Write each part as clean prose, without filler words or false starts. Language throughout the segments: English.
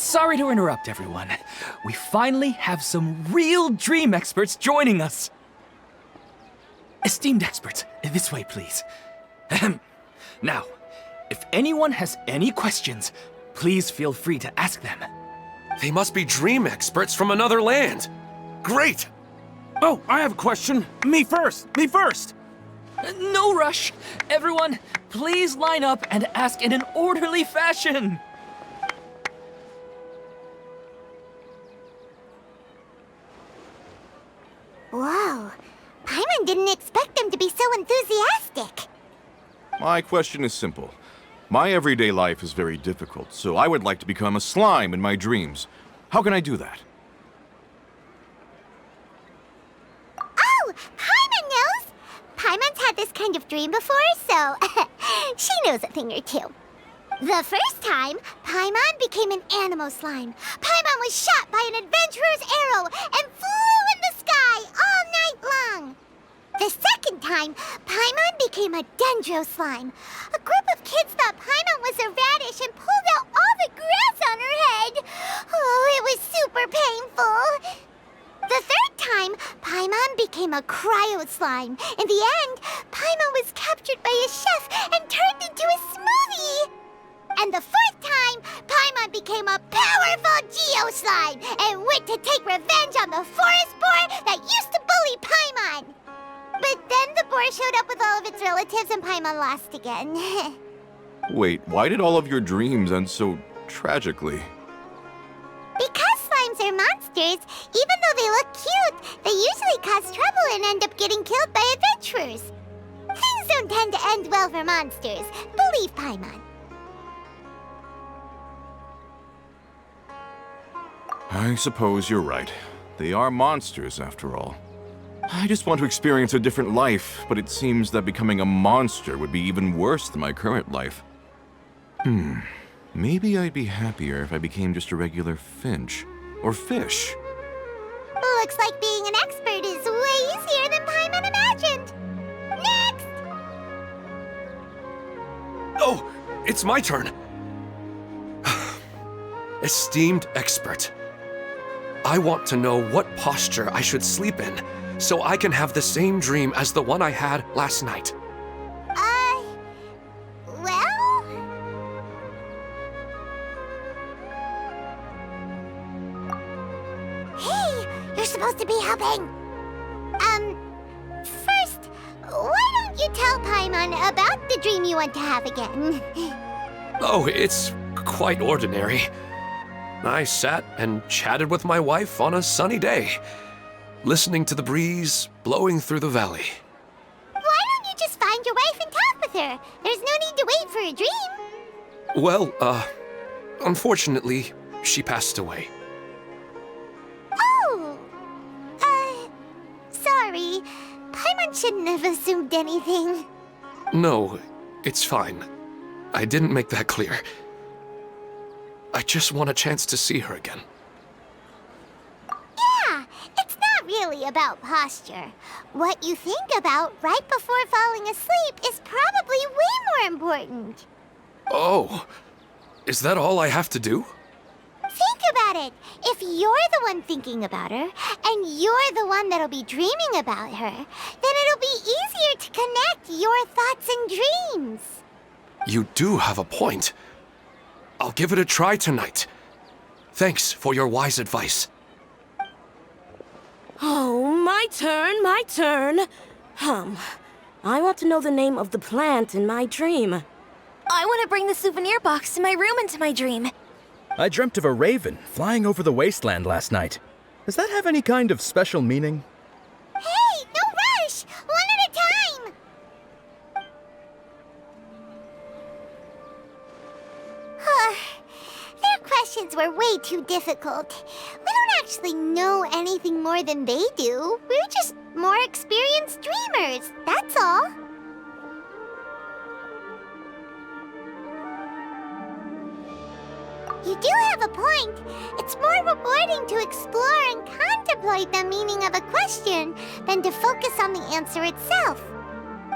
Sorry to interrupt, everyone. We finally have some real dream experts joining us. Esteemed experts, this way, please. Ahem. Now, if anyone has any questions, please feel free to ask them. They must be dream experts from another land. Great! Oh, I have a question. Me first! Me first! No rush. Everyone, please line up and ask in an orderly fashion. Whoa. Paimon didn't expect them to be so enthusiastic. My question is simple. My everyday life is very difficult, so I would like to become a slime in my dreams. How can I do that? Oh, Paimon knows! Paimon's had this kind of dream before, so she knows a thing or two. The first time, Paimon became an animo slime. Paimon was shot by an adventurer's arrow and flew in the sky all night long. The second time, Paimon became a dendro slime. A group of kids thought Paimon was a radish and pulled out all the grass on her head. Oh, it was super painful. The third time, Paimon became a cryo slime. In the end, Paimon was captured by a chef and turned into a smoothie. And the fourth time, Paimon became a powerful Geo slime and went to take revenge on the forest boar that used to bully Paimon. But then the boar showed up with all of its relatives and Paimon lost again. Wait, why did all of your dreams end so tragically? Because slimes are monsters, even though they look cute, they usually cause trouble and end up getting killed by adventurers. Things don't tend to end well for monsters. Believe Paimon. I suppose you're right. They are monsters, after all. I just want to experience a different life, but it seems that becoming a monster would be even worse than my current life. Maybe I'd be happier if I became just a regular finch. Or fish. Looks like being an expert is way easier than Paimon imagined. Next! Oh, it's my turn. Esteemed expert, I want to know what posture I should sleep in so I can have the same dream as the one I had last night. Well? Hey, you're supposed to be helping. First, why don't you tell Paimon about the dream you want to have again? Oh, it's quite ordinary. I sat and chatted with my wife on a sunny day, listening to the breeze blowing through the valley. Why don't you just find your wife and talk with her? There's no need to wait for a dream. Well, unfortunately, she passed away. Oh, sorry. Paimon shouldn't have assumed anything. No, it's fine. I didn't make that clear. I just want a chance to see her again. Yeah, it's not really about posture. What you think about right before falling asleep is probably way more important. Oh, is that all I have to do? Think about it. If you're the one thinking about her, and you're the one that'll be dreaming about her, then it'll be easier to connect your thoughts and dreams. You do have a point. I'll give it a try tonight. Thanks for your wise advice. Oh, my turn, my turn. I want to know the name of the plant in my dream. I want to bring the souvenir box to my room into my dream. I dreamt of a raven flying over the wasteland last night. Does that have any kind of special meaning? Hey, no rush! One at a time! Their questions were way too difficult. We don't actually know anything more than they do. We're just more experienced dreamers, that's all. You do have a point. It's more rewarding to explore and contemplate the meaning of a question than to focus on the answer itself.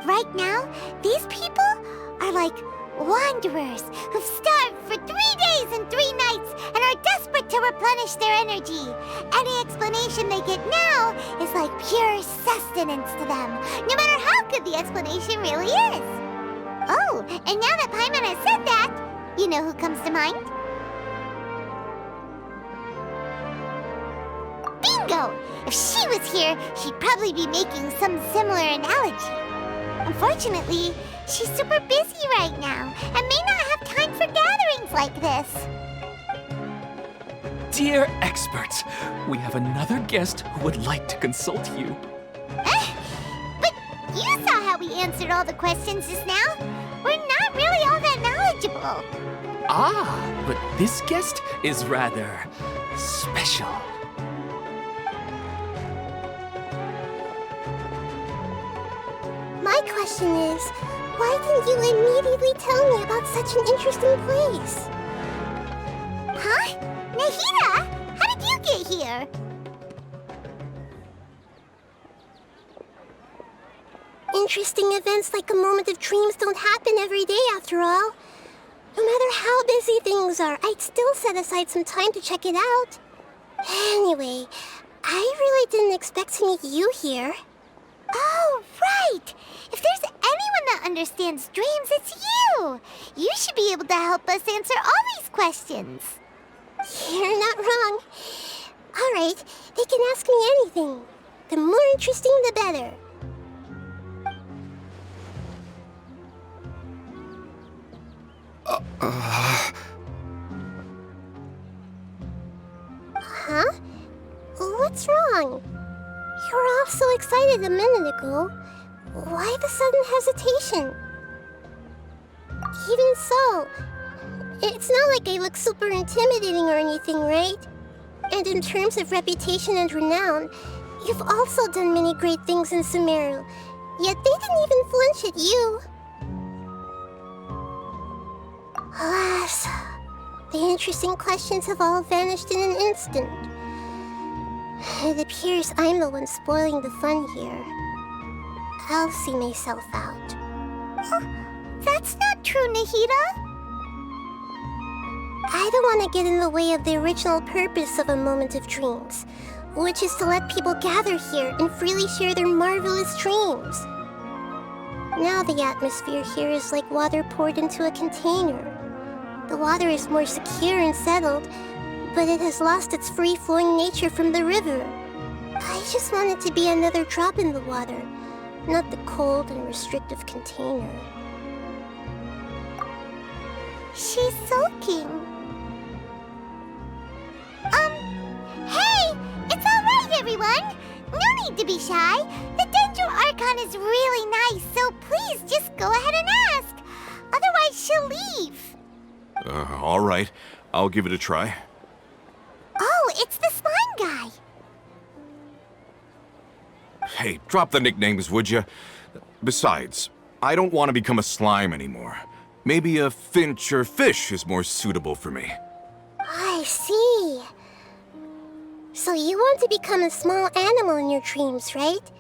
Right now, these people are like wanderers who've starved for 3 days and 3 nights and are are desperate to replenish their energy. Any explanation they get now is like pure sustenance to them, no matter how good the explanation really is. Oh, and now that Paimon has said that, you know who comes to mind? Bingo! If she was here, she'd probably be making some similar analogy. Unfortunately, she's super busy right now and may not have time for gatherings like this. Dear experts, we have another guest who would like to consult you. But you saw how we answered all the questions just now. We're not really all that knowledgeable. Ah, but this guest is rather special. My question is, why didn't you immediately tell me about such an interesting place? Huh? Nahida? How did you get here? Interesting events like a moment of dreams don't happen every day after all. No matter how busy things are, I'd still set aside some time to check it out. Anyway, I really didn't expect to meet you here. Oh, right! If there's anyone that understands dreams, it's you! You should be able to help us answer all these questions. You're not wrong. All right, they can ask me anything. The more interesting, the better. Huh? What's wrong? You were all so excited a minute ago. Why the sudden hesitation? Even so, it's not like I look super intimidating or anything, right? And in terms of reputation and renown, you've also done many great things in Sumeru, yet they didn't even flinch at you. Alas, the interesting questions have all vanished in an instant. It appears I'm the one spoiling the fun here. I'll see myself out. That's not true, Nahida. I don't want to get in the way of the original purpose of a moment of dreams, which is to let people gather here and freely share their marvelous dreams. Now the atmosphere here is like water poured into a container. The water is more secure and settled, but it has lost its free-flowing nature from the river. I just want it to be another drop in the water, not the cold and restrictive container. She's sulking. Hey! It's alright, everyone! No need to be shy. The Dendro Archon is really nice, so please just go ahead and ask. Otherwise, she'll leave. All right. I'll give it a try. Oh, it's the slime guy. Hey, drop the nicknames, would you? Besides, I don't want to become a slime anymore. Maybe a finch or fish is more suitable for me. I see. So you want to become a small animal in your dreams, right?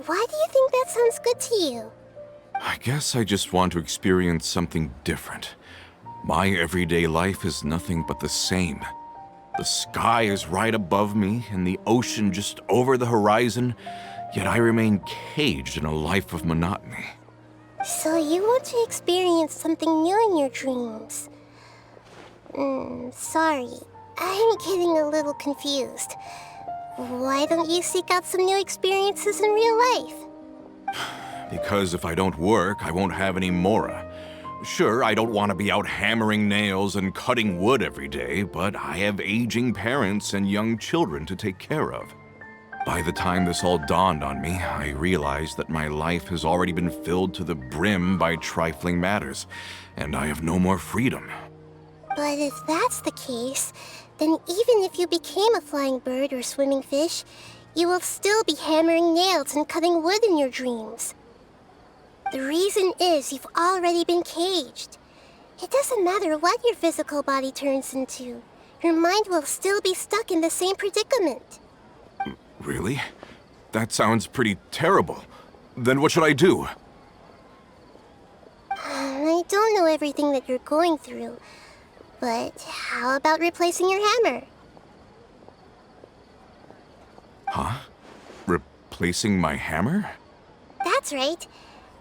Why do you think that sounds good to you? I guess I just want to experience something different. My everyday life is nothing but the same. The sky is right above me and the ocean just over the horizon, yet I remain caged in a life of monotony. So you want to experience something new in your dreams? Sorry. I'm getting a little confused. Why don't you seek out some new experiences in real life? Because if I don't work, I won't have any Mora. Sure, I don't want to be out hammering nails and cutting wood every day, but I have aging parents and young children to take care of. By the time this all dawned on me, I realized that my life has already been filled to the brim by trifling matters, and I have no more freedom. But if that's the case, then even if you became a flying bird or swimming fish, you will still be hammering nails and cutting wood in your dreams. The reason is you've already been caged. It doesn't matter what your physical body turns into. Your mind will still be stuck in the same predicament. Really? That sounds pretty terrible. Then what should I do? I don't know everything that you're going through, But how about replacing your hammer? Huh? Replacing my hammer? That's right.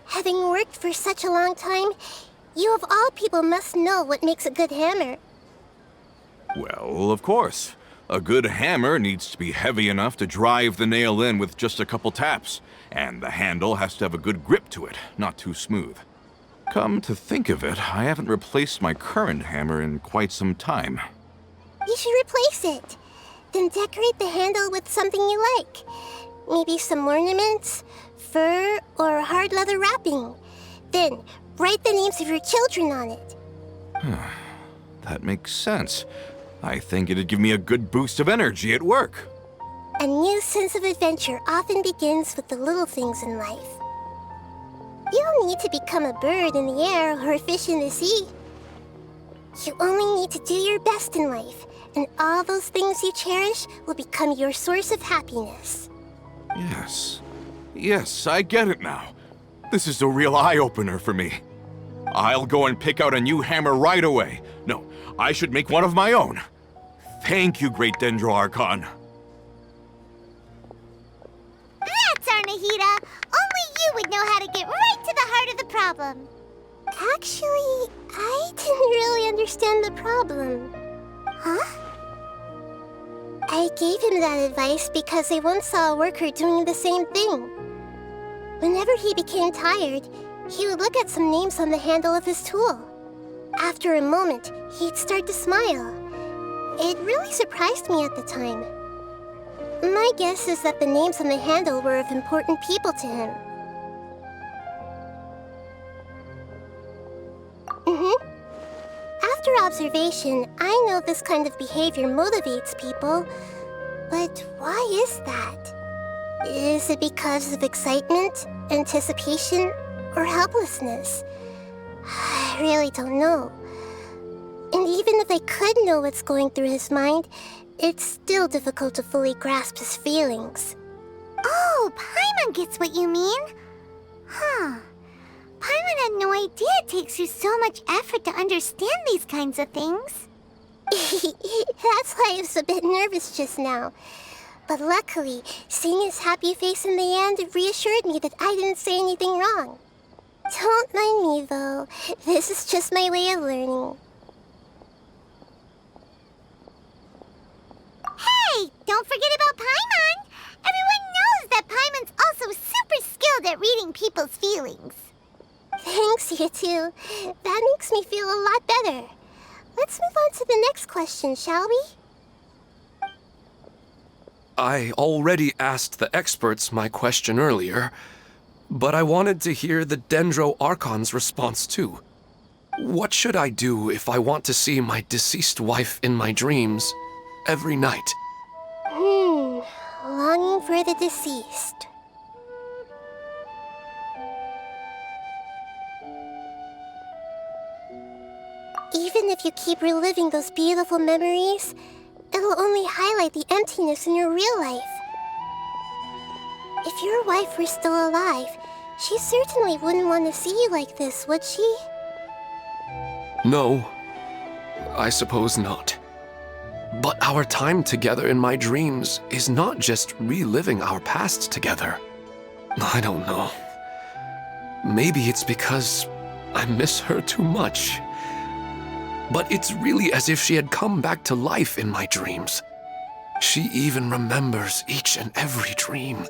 Having worked for such a long time, you of all people must know what makes a good hammer. Well, of course. A good hammer needs to be heavy enough to drive the nail in with just a couple taps, and the handle has to have a good grip to it, not too smooth. Come to think of it, I haven't replaced my current hammer in quite some time. You should replace it. Then decorate the handle with something you like. Maybe some ornaments, fur, or hard leather wrapping. Then write the names of your children on it. That makes sense. I think it'd give me a good boost of energy at work. A new sense of adventure often begins with the little things in life. You don't need to become a bird in the air or a fish in the sea. You only need to do your best in life, and all those things you cherish will become your source of happiness. Yes. Yes, I get it now. This is a real eye-opener for me. I'll go and pick out a new hammer right away. No, I should make one of my own. Thank you, Great Dendro Archon. That's our Nahida! Only you would know how to get right to the heart of the problem. Actually, I didn't really understand the problem. Huh? I gave him that advice because I once saw a worker doing the same thing. Whenever he became tired, he would look at some names on the handle of his tool. After a moment, he'd start to smile. It really surprised me at the time. My guess is that the names on the handle were of important people to him. After observation, I know this kind of behavior motivates people. But why is that? Is it because of excitement, anticipation, or helplessness? I really don't know. And even if I could know what's going through his mind, it's still difficult to fully grasp his feelings. Oh, Paimon gets what you mean. Huh. Paimon had no idea it takes you so much effort to understand these kinds of things. That's why I was a bit nervous just now. But luckily, seeing his happy face in the end reassured me that I didn't say anything wrong. Don't mind me, though. This is just my way of learning. Hey! Don't forget about Paimon! Everyone knows that Paimon's also super skilled at reading people's feelings. Thanks, you two. That makes me feel a lot better. Let's move on to the next question, shall we? I already asked the experts my question earlier, but I wanted to hear the Dendro Archon's response too. What should I do if I want to see my deceased wife in my dreams every night? Longing for the deceased. Even if you keep reliving those beautiful memories, it'll only highlight the emptiness in your real life. If your wife were still alive, she certainly wouldn't want to see you like this, would she? No, I suppose not. But our time together in my dreams is not just reliving our past together. I don't know. Maybe it's because I miss her too much. But it's really as if she had come back to life in my dreams. She even remembers each and every dream.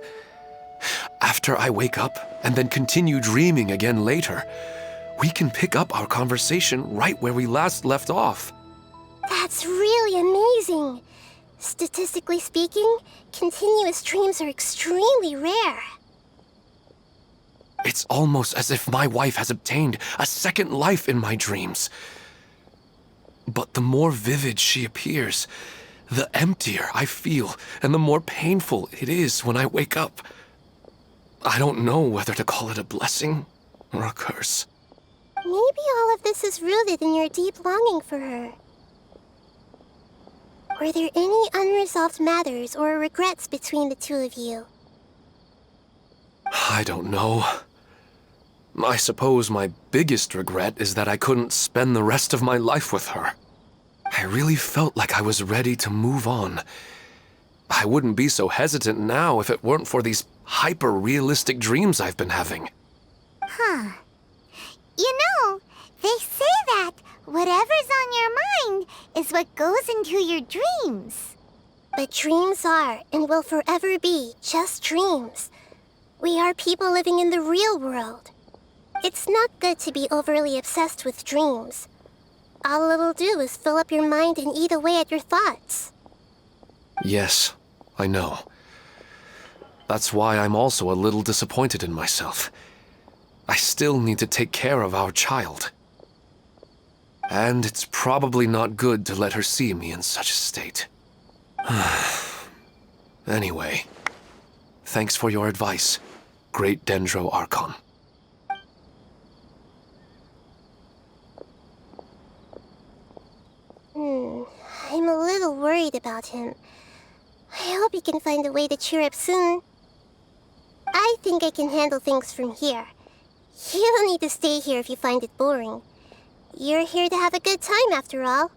After I wake up and then continue dreaming again later, we can pick up our conversation right where we last left off. That's really amazing. Statistically speaking, continuous dreams are extremely rare. It's almost as if my wife has obtained a second life in my dreams. But the more vivid she appears, the emptier I feel and the more painful it is when I wake up. I don't know whether to call it a blessing or a curse. Maybe all of this is rooted in your deep longing for her. Were there any unresolved matters or regrets between the two of you? I don't know. I suppose my biggest regret is that I couldn't spend the rest of my life with her. I really felt like I was ready to move on. I wouldn't be so hesitant now if it weren't for these hyper-realistic dreams I've been having. Huh. You know, they say that whatever's on your mind is what goes into your dreams. But dreams are and will forever be just dreams. We are people living in the real world. It's not good to be overly obsessed with dreams. All it'll do is fill up your mind and eat away at your thoughts. Yes, I know. That's why I'm also a little disappointed in myself. I still need to take care of our child. And it's probably not good to let her see me in such a state. Anyway, thanks for your advice, Great Dendro Archon. I'm a little worried about him. I hope he can find a way to cheer up soon. I think I can handle things from here. You don't need to stay here if you find it boring. You're here to have a good time after all.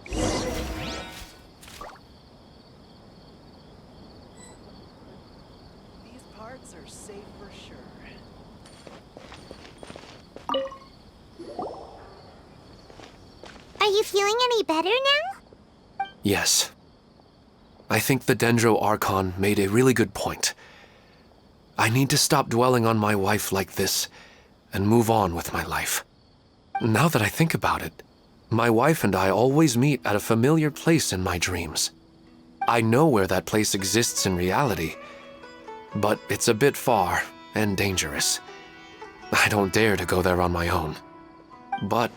These parts are safe for sure. Are you feeling any better now? Yes. I think the Dendro Archon made a really good point. I need to stop dwelling on my wife like this and move on with my life. Now that I think about it, my wife and I always meet at a familiar place in my dreams. I know where that place exists in reality, but it's a bit far and dangerous. I don't dare to go there on my own. But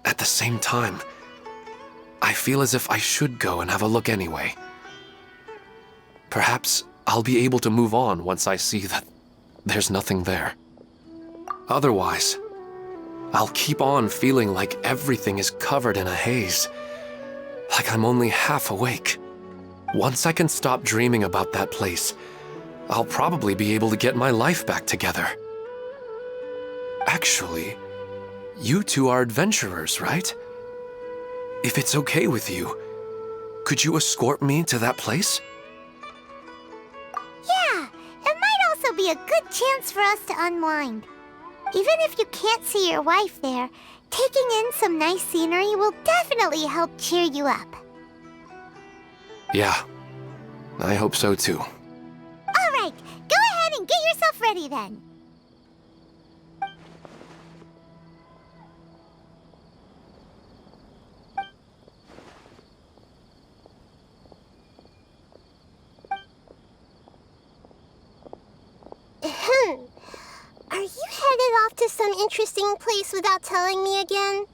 at the same time, I feel as if I should go and have a look anyway. Perhaps I'll be able to move on once I see that there's nothing there. Otherwise, I'll keep on feeling like everything is covered in a haze, like I'm only half awake. Once I can stop dreaming about that place, I'll probably be able to get my life back together. Actually, you two are adventurers, right? If it's okay with you, could you escort me to that place? Yeah, it might also be a good chance for us to unwind. Even if you can't see your wife there, taking in some nice scenery will definitely help cheer you up. Yeah, I hope so too. All right, go ahead and get yourself ready then. Are you headed off to some interesting place without telling me again?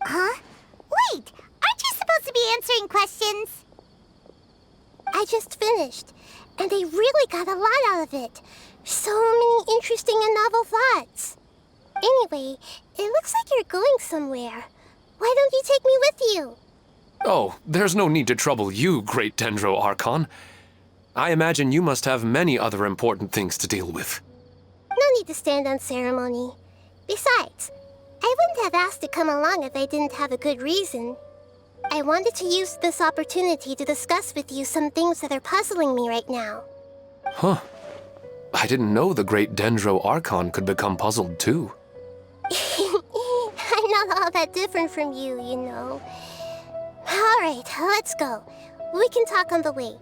Huh? Wait, aren't you supposed to be answering questions? I just finished, and I really got a lot out of it. So many interesting and novel thoughts. Anyway, it looks like you're going somewhere. Why don't you take me with you? Oh, there's no need to trouble you, Great Dendro Archon. I imagine you must have many other important things to deal with. No need to stand on ceremony. Besides, I wouldn't have asked to come along if I didn't have a good reason. I wanted to use this opportunity to discuss with you some things that are puzzling me right now. Huh. I didn't know the Great Dendro Archon could become puzzled too. I'm not all that different from you, you know. All right, let's go. We can talk on the way.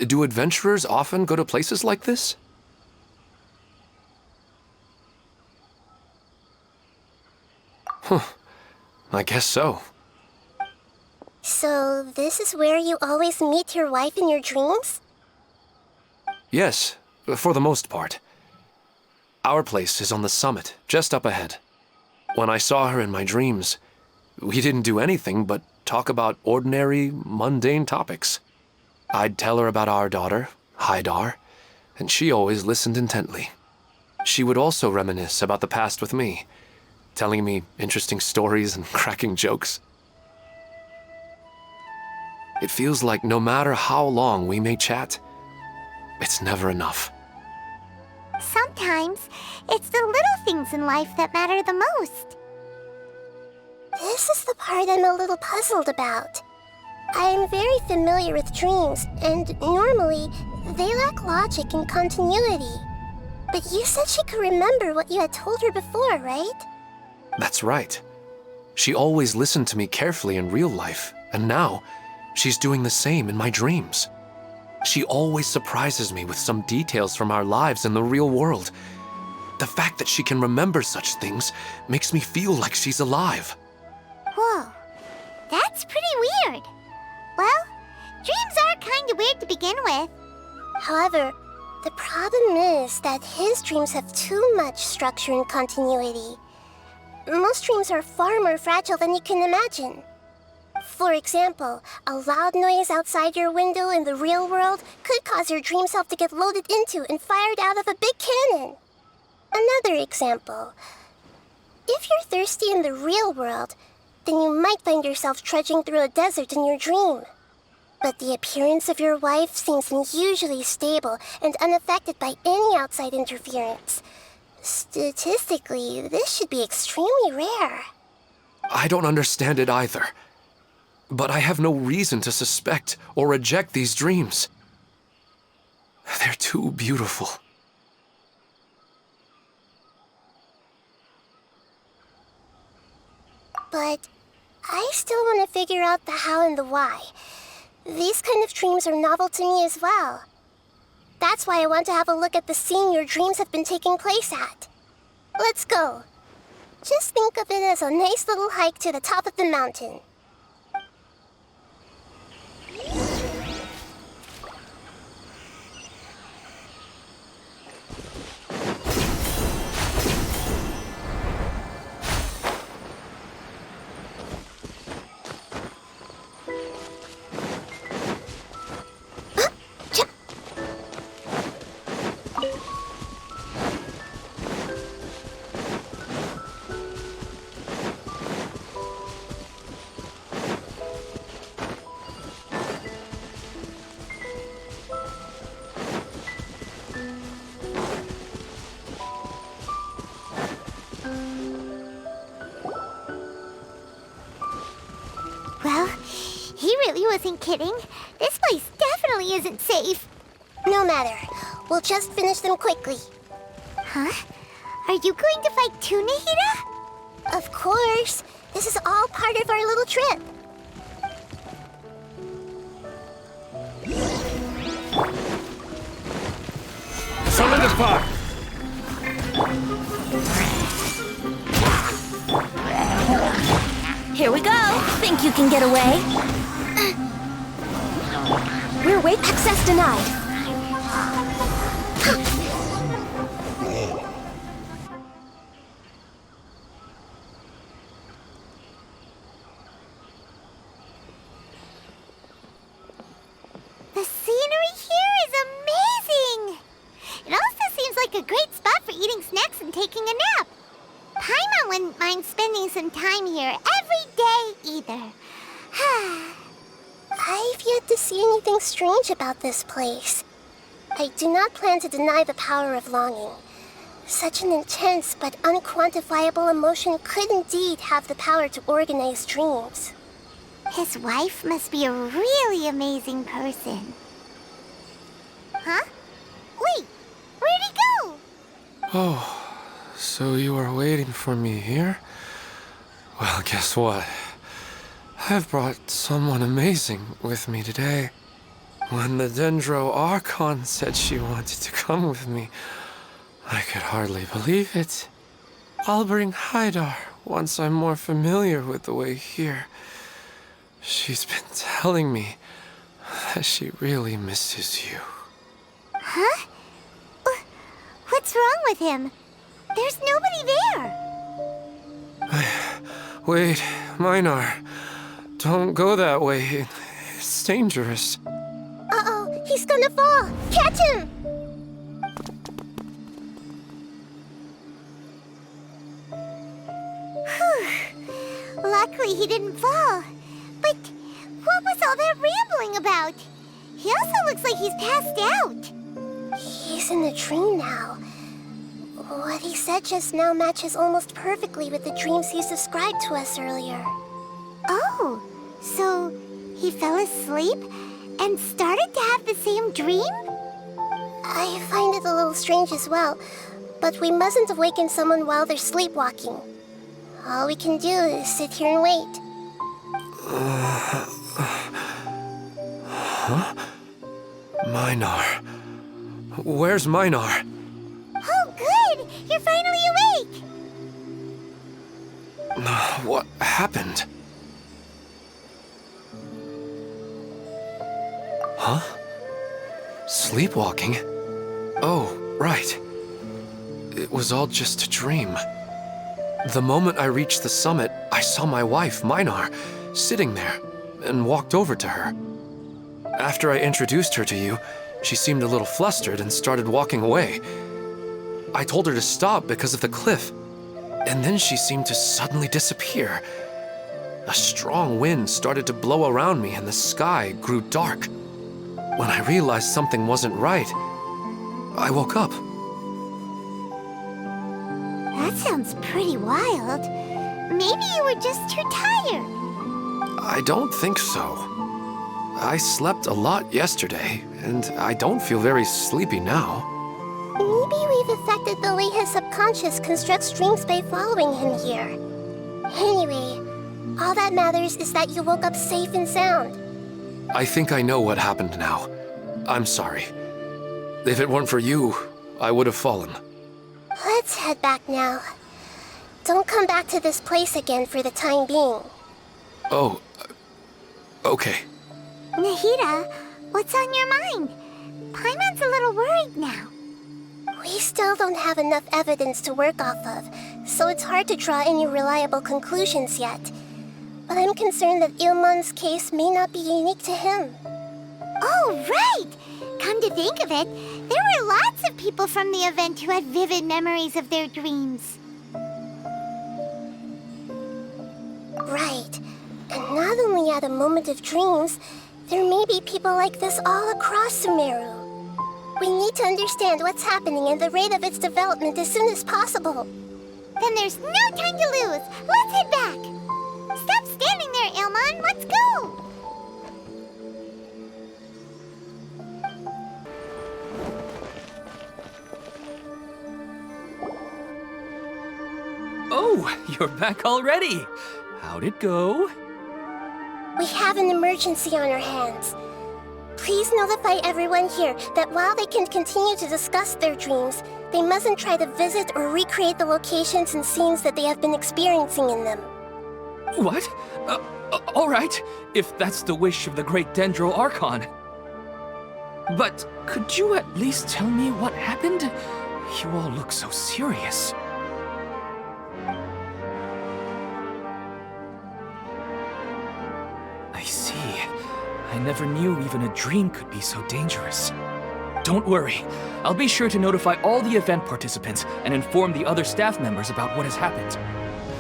Do adventurers often go to places like this? Huh. I guess so. So, this is where you always meet your wife in your dreams? Yes, for the most part. Our place is on the summit, just up ahead. When I saw her in my dreams, we didn't do anything but talk about ordinary, mundane topics. I'd tell her about our daughter, Haidar, and she always listened intently. She would also reminisce about the past with me, telling me interesting stories and cracking jokes. It feels like no matter how long we may chat, it's never enough. Sometimes, it's the little things in life that matter the most. This is the part I'm a little puzzled about. I'm very familiar with dreams, and normally, they lack logic and continuity. But you said she could remember what you had told her before, right? That's right. She always listened to me carefully in real life, and now, she's doing the same in my dreams. She always surprises me with some details from our lives in the real world. The fact that she can remember such things makes me feel like she's alive. Whoa, that's pretty weird. Well, dreams are kinda weird to begin with. However, the problem is that his dreams have too much structure and continuity. Most dreams are far more fragile than you can imagine. For example, a loud noise outside your window in the real world could cause your dream self to get loaded into and fired out of a big cannon. Another example. If you're thirsty in the real world, then you might find yourself trudging through a desert in your dream. But the appearance of your wife seems unusually stable and unaffected by any outside interference. Statistically, this should be extremely rare. I don't understand it either. But I have no reason to suspect or reject these dreams. They're too beautiful. But I still want to figure out the how and the why. These kind of dreams are novel to me as well. That's why I want to have a look at the scene your dreams have been taking place at. Let's go. Just think of it as a nice little hike to the top of the mountain. Well, he really wasn't kidding. This place definitely isn't safe. No matter. We'll just finish them quickly. Huh? Are you going to fight too, Nahida? Of course. This is all part of our little trip. Solidify! Here we go. Think you can get away? We're wait. Access denied. The scenery here is amazing! It also seems like a great spot for eating snacks and taking a nap. Paimon wouldn't mind spending some time here every day either. I've yet to see anything strange about this place. I do not plan to deny the power of longing. Such an intense but unquantifiable emotion could indeed have the power to organize dreams. His wife must be a really amazing person. Huh? Wait, where'd he go? Oh, so you are waiting for me here? Well, guess what? I've brought someone amazing with me today. When the Dendro Archon said she wanted to come with me, I could hardly believe it. I'll bring Haidar once I'm more familiar with the way here. She's been telling me that she really misses you. Huh? What's wrong with him? There's nobody there. Wait, Minar. Don't go that way. It's dangerous. Uh-oh, he's gonna fall! Catch him! Luckily he didn't fall. But what was all that rambling about? He also looks like he's passed out. He's in a dream now. What he said just now matches almost perfectly with the dreams he's described to us earlier. Oh, so he fell asleep and started to have the same dream? I find it a little strange as well, but we mustn't awaken someone while they're sleepwalking. All we can do is sit here and wait. Huh? Minar. Where's Minar? Oh, good! You're finally awake! What happened? Huh? Sleepwalking? Oh, right. It was all just a dream. The moment I reached the summit, I saw my wife, Minar, sitting there, and walked over to her. After I introduced her to you, she seemed a little flustered and started walking away. I told her to stop because of the cliff, and then she seemed to suddenly disappear. A strong wind started to blow around me and the sky grew dark. When I realized something wasn't right, I woke up. That sounds pretty wild. Maybe you were just too tired. I don't think so. I slept a lot yesterday, and I don't feel very sleepy now. Maybe we've affected the way his subconscious constructs dreams by following him here. Anyway, all that matters is that you woke up safe and sound. I think I know what happened now. I'm sorry. If it weren't for you, I would have fallen. Let's head back now. Don't come back to this place again for the time being. Oh, okay. Nahida, what's on your mind? Paimon's a little worried now. We still don't have enough evidence to work off of, so it's hard to draw any reliable conclusions yet. But I'm concerned that Ilmon's case may not be unique to him. Oh, right! Come to think of it, there were lots of people from the event who had vivid memories of their dreams. Right. And not only at a moment of dreams, there may be people like this all across Sumeru. We need to understand what's happening and the rate of its development as soon as possible. Then there's no time to lose. Let's head back. Stop standing there, Ilmon. Let's go. Oh, you're back already. How'd it go? We have an emergency on our hands. Please notify everyone here that while they can continue to discuss their dreams, they mustn't try to visit or recreate the locations and scenes that they have been experiencing in them. What? All right, if that's the wish of the great Dendro Archon. But could you at least tell me what happened? You all look so serious. I see. I never knew even a dream could be so dangerous. Don't worry. I'll be sure to notify all the event participants and inform the other staff members about what has happened.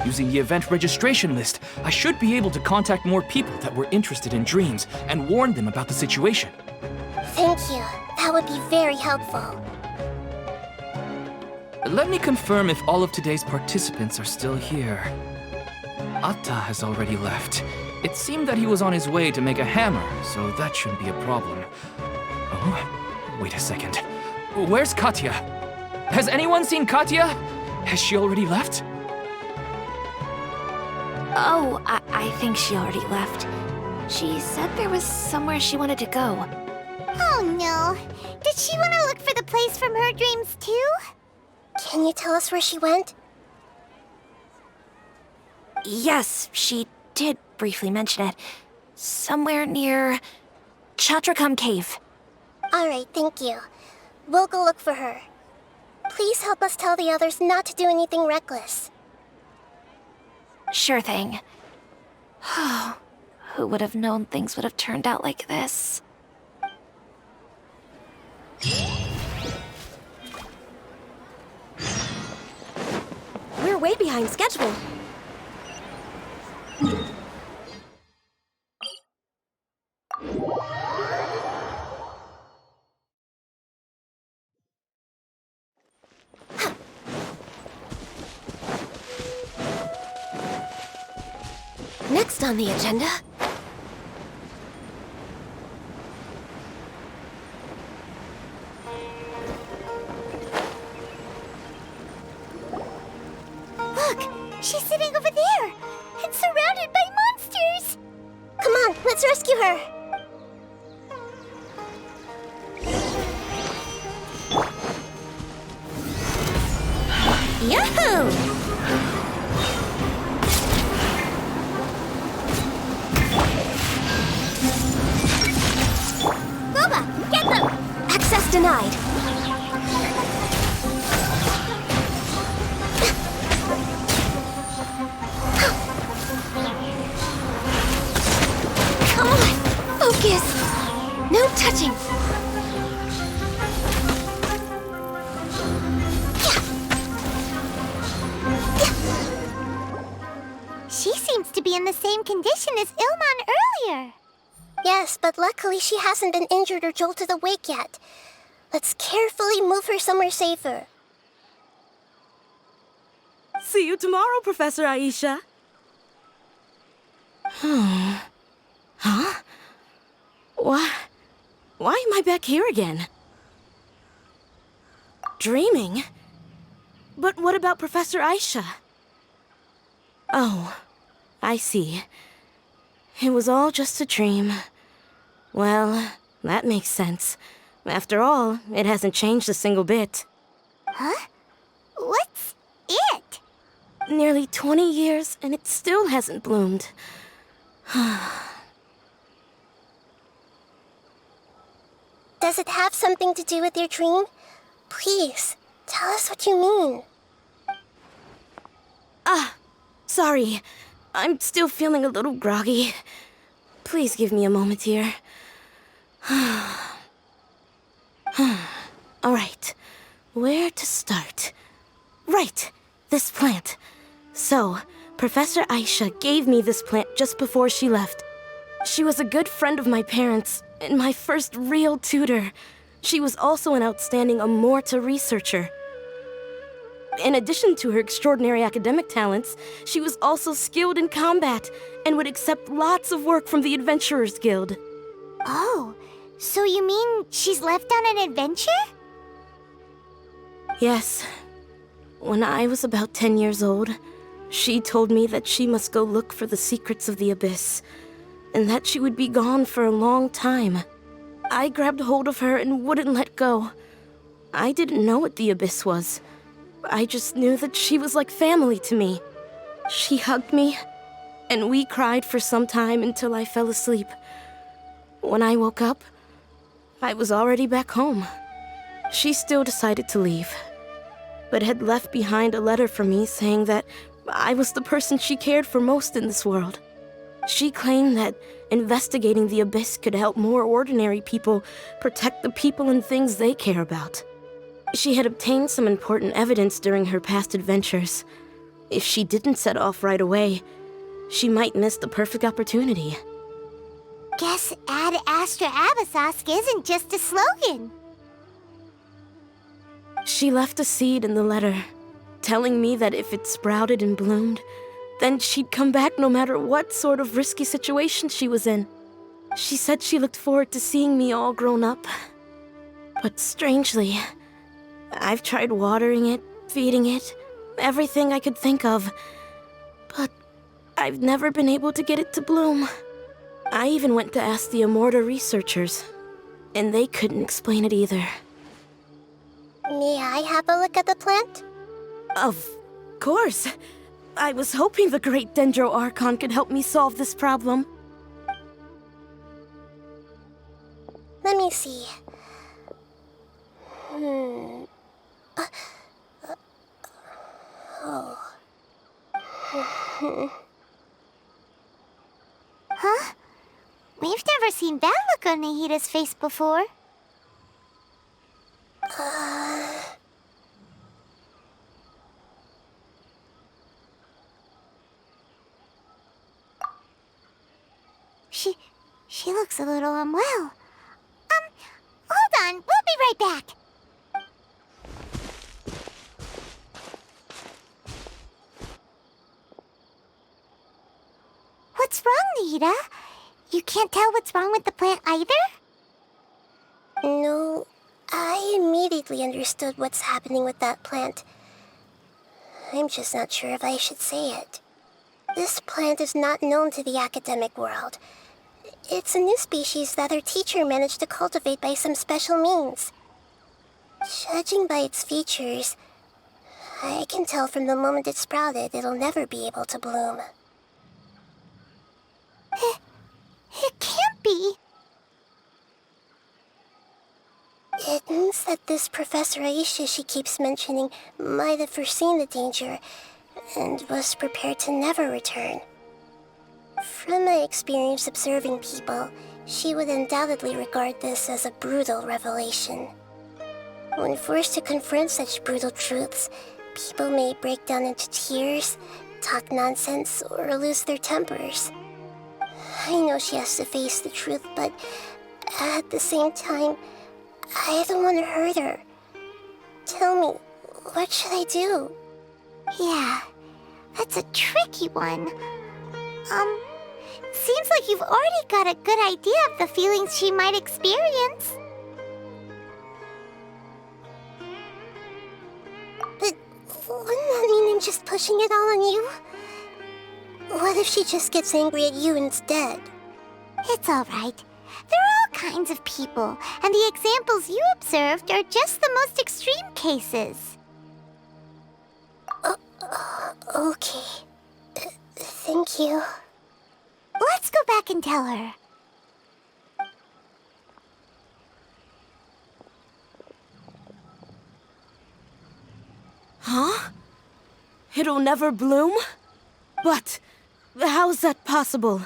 Using the event registration list, I should be able to contact more people that were interested in dreams and warn them about the situation. Thank you. That would be very helpful. Let me confirm if all of today's participants are still here. Atta has already left. It seemed that he was on his way to make a hammer, so that shouldn't be a problem. Oh, wait a second. Where's Katya? Has anyone seen Katya? Has she already left? Oh, I think she already left. She said there was somewhere she wanted to go. Oh no. Did she want to look for the place from her dreams too? Can you tell us where she went? Yes, she did briefly mention it. Somewhere near Chatrakam Cave. Alright, thank you. We'll go look for her. Please help us tell the others not to do anything reckless. Sure thing. Who would have known things would have turned out like this? We're way behind schedule. Next on the agenda... Look! She's sitting over there! And surrounded by monsters! Come on, let's rescue her! Yahoo! Boba, get them! Access denied. Come on! Focus! No touching! She seems to be in the same condition as Ilman earlier. Yes, but luckily she hasn't been injured or jolted awake yet. Let's carefully move her somewhere safer. See you tomorrow, Professor Aisha. Huh? Why am I back here again? Dreaming? But what about Professor Aisha? Oh, I see. It was all just a dream. Well, that makes sense. After all, it hasn't changed a single bit. Huh? What's it? Nearly 20 years, and it still hasn't bloomed. Does it have something to do with your dream? Please, tell us what you mean. Sorry. I'm still feeling a little groggy. Please give me a moment here. Alright, where to start? Right, this plant. So, Professor Aisha gave me this plant just before she left. She was a good friend of my parents, and my first real tutor. She was also an outstanding Amorta researcher. In addition to her extraordinary academic talents, she was also skilled in combat and would accept lots of work from the Adventurers Guild. Oh, so you mean she's left on an adventure? Yes. When I was about 10 years old, she told me that she must go look for the secrets of the Abyss, and that she would be gone for a long time. I grabbed hold of her and wouldn't let go. I didn't know what the Abyss was. I just knew that she was like family to me. She hugged me, and we cried for some time until I fell asleep. When I woke up, I was already back home. She still decided to leave, but had left behind a letter for me saying that I was the person she cared for most in this world. She claimed that investigating the Abyss could help more ordinary people protect the people and things they care about. She had obtained some important evidence during her past adventures. If she didn't set off right away, she might miss the perfect opportunity. Guess Ad Astra Abyssosque isn't just a slogan. She left a seed in the letter, telling me that if it sprouted and bloomed, then she'd come back no matter what sort of risky situation she was in. She said she looked forward to seeing me all grown up. But strangely, I've tried watering it, feeding it, everything I could think of. But I've never been able to get it to bloom. I even went to ask the Amorta researchers. And they couldn't explain it either. May I have a look at the plant? Of course. I was hoping the great Dendro Archon could help me solve this problem. Let me see. Huh? We've never seen that look on Nahida's face before. She looks a little unwell. Hold on, we'll be right back. What's wrong, Nahida? You can't tell what's wrong with the plant either? No, I immediately understood what's happening with that plant. I'm just not sure if I should say it. This plant is not known to the academic world. It's a new species that our teacher managed to cultivate by some special means. Judging by its features, I can tell from the moment it sprouted it'll never be able to bloom. It can't be. It means that this Professor Aisha she keeps mentioning might have foreseen the danger and was prepared to never return. From my experience observing people, she would undoubtedly regard this as a brutal revelation. When forced to confront such brutal truths, people may break down into tears, talk nonsense, or lose their tempers. I know she has to face the truth, but at the same time, I don't want to hurt her. Tell me, what should I do? Yeah, that's a tricky one. Seems like you've already got a good idea of the feelings she might experience. But wouldn't that mean I'm just pushing it all on you? What if she just gets angry at you instead? It's all right. There are all kinds of people, and the examples you observed are just the most extreme cases. Okay. Thank you. Let's go back and tell her. Huh? It'll never bloom? But how's that possible?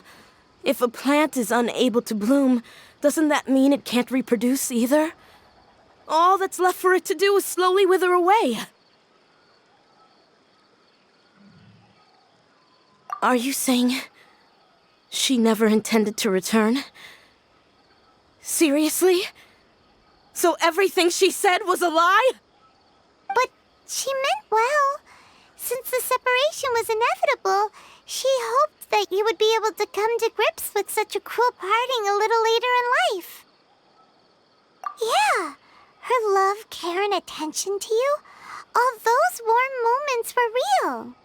If a plant is unable to bloom, doesn't that mean it can't reproduce either? All that's left for it to do is slowly wither away. Are you saying she never intended to return? Seriously? So everything she said was a lie? But she meant well. Since the separation was inevitable, she hoped that you would be able to come to grips with such a cruel parting a little later in life. Yeah, her love, care, and attention to you, all those warm moments were real.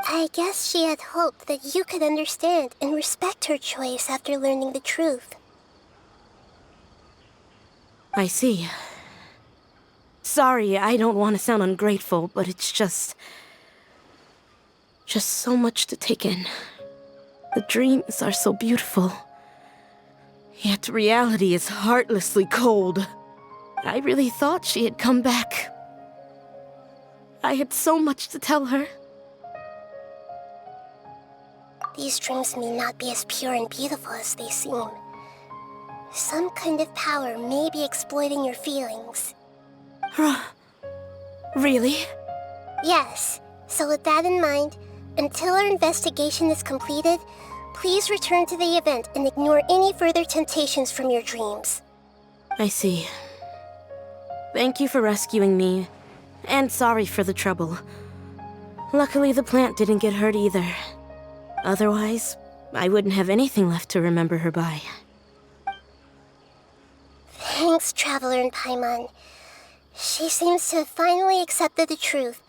I guess she had hoped that you could understand and respect her choice after learning the truth. I see. Sorry, I don't want to sound ungrateful, but it's just so much to take in. The dreams are so beautiful. Yet reality is heartlessly cold. I really thought she had come back. I had so much to tell her. These dreams may not be as pure and beautiful as they seem. Some kind of power may be exploiting your feelings. Really? Yes. So with that in mind, until our investigation is completed, please return to the event and ignore any further temptations from your dreams. I see. Thank you for rescuing me, and sorry for the trouble. Luckily, the plant didn't get hurt either. Otherwise, I wouldn't have anything left to remember her by. Thanks, Traveler and Paimon. She seems to have finally accepted the truth,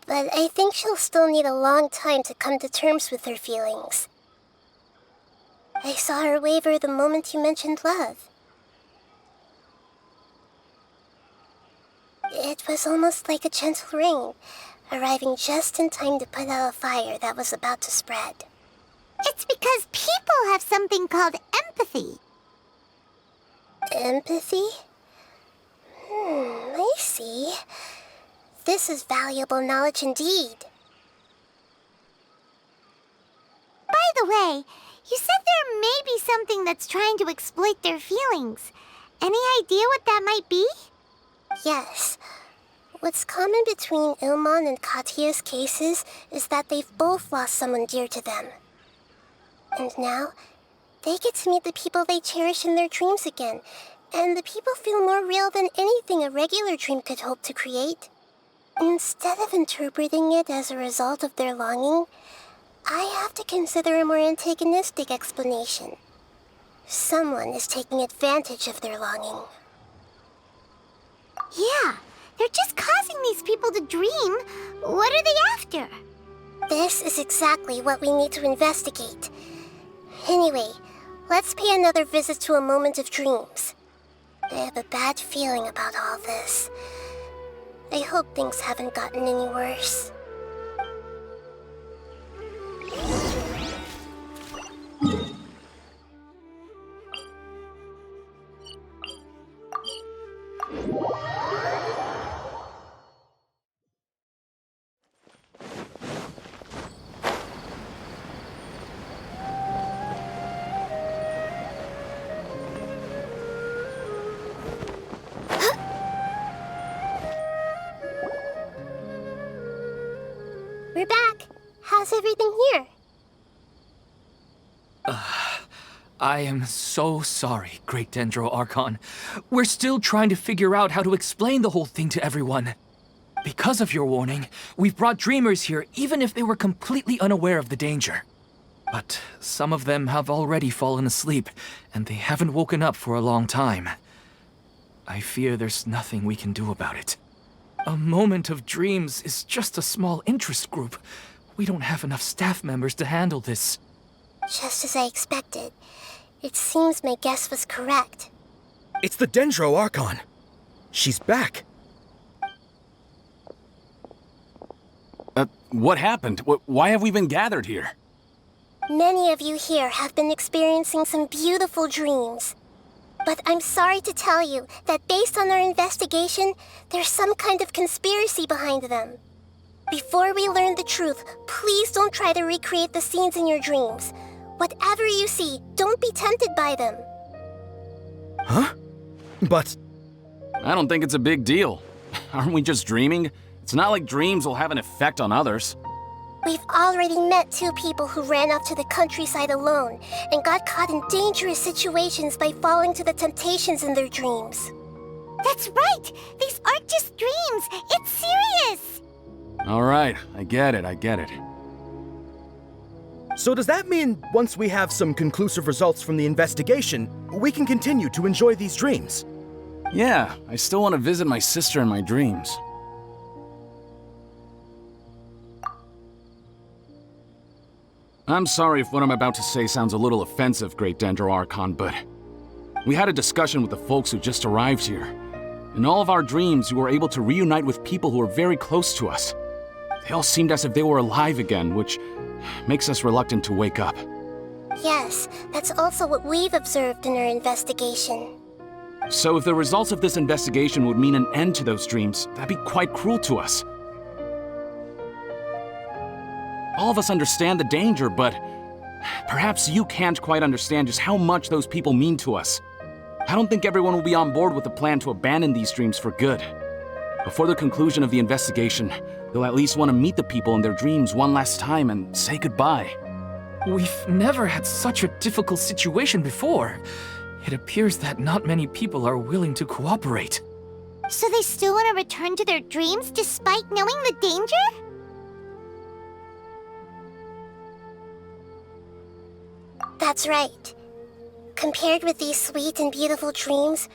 but I think she'll still need a long time to come to terms with her feelings. I saw her waver the moment you mentioned love. It was almost like a gentle rain, arriving just in time to put out a fire that was about to spread. It's because people have something called empathy. Empathy? I see. This is valuable knowledge indeed. By the way, you said there may be something that's trying to exploit their feelings. Any idea what that might be? Yes. What's common between Ilmon and Katya's cases is that they've both lost someone dear to them. And now, they get to meet the people they cherish in their dreams again, and the people feel more real than anything a regular dream could hope to create. Instead of interpreting it as a result of their longing, I have to consider a more antagonistic explanation. Someone is taking advantage of their longing. Yeah, they're just causing these people to dream. What are they after? This is exactly what we need to investigate. Anyway, let's pay another visit to a moment of dreams. I have a bad feeling about all this. I hope things haven't gotten any worse. We're back. How's everything here? I am so sorry, Great Dendro Archon. We're still trying to figure out how to explain the whole thing to everyone. Because of your warning, we've brought dreamers here even if they were completely unaware of the danger. But some of them have already fallen asleep, and they haven't woken up for a long time. I fear there's nothing we can do about it. A moment of dreams is just a small interest group. We don't have enough staff members to handle this. Just as I expected. It seems my guess was correct. It's the Dendro Archon. She's back. What happened? Why have we been gathered here? Many of you here have been experiencing some beautiful dreams. But I'm sorry to tell you that based on our investigation, there's some kind of conspiracy behind them. Before we learn the truth, please don't try to recreate the scenes in your dreams. Whatever you see, don't be tempted by them. Huh? But... I don't think it's a big deal. Aren't we just dreaming? It's not like dreams will have an effect on others. We've already met 2 people who ran off to the countryside alone and got caught in dangerous situations by falling to the temptations in their dreams. That's right! These aren't just dreams! It's serious! All right, I get it. So does that mean once we have some conclusive results from the investigation, we can continue to enjoy these dreams? Yeah, I still want to visit my sister in my dreams. I'm sorry if what I'm about to say sounds a little offensive, Great Dendro Archon, but we had a discussion with the folks who just arrived here. In all of our dreams, we were able to reunite with people who were very close to us. They all seemed as if they were alive again, which makes us reluctant to wake up. Yes, that's also what we've observed in our investigation. So if the results of this investigation would mean an end to those dreams, that'd be quite cruel to us. All of us understand the danger, but perhaps you can't quite understand just how much those people mean to us. I don't think everyone will be on board with the plan to abandon these dreams for good. Before the conclusion of the investigation, they'll at least want to meet the people in their dreams one last time and say goodbye. We've never had such a difficult situation before. It appears that not many people are willing to cooperate. So they still want to return to their dreams despite knowing the danger? That's right. Compared with these sweet and beautiful dreams,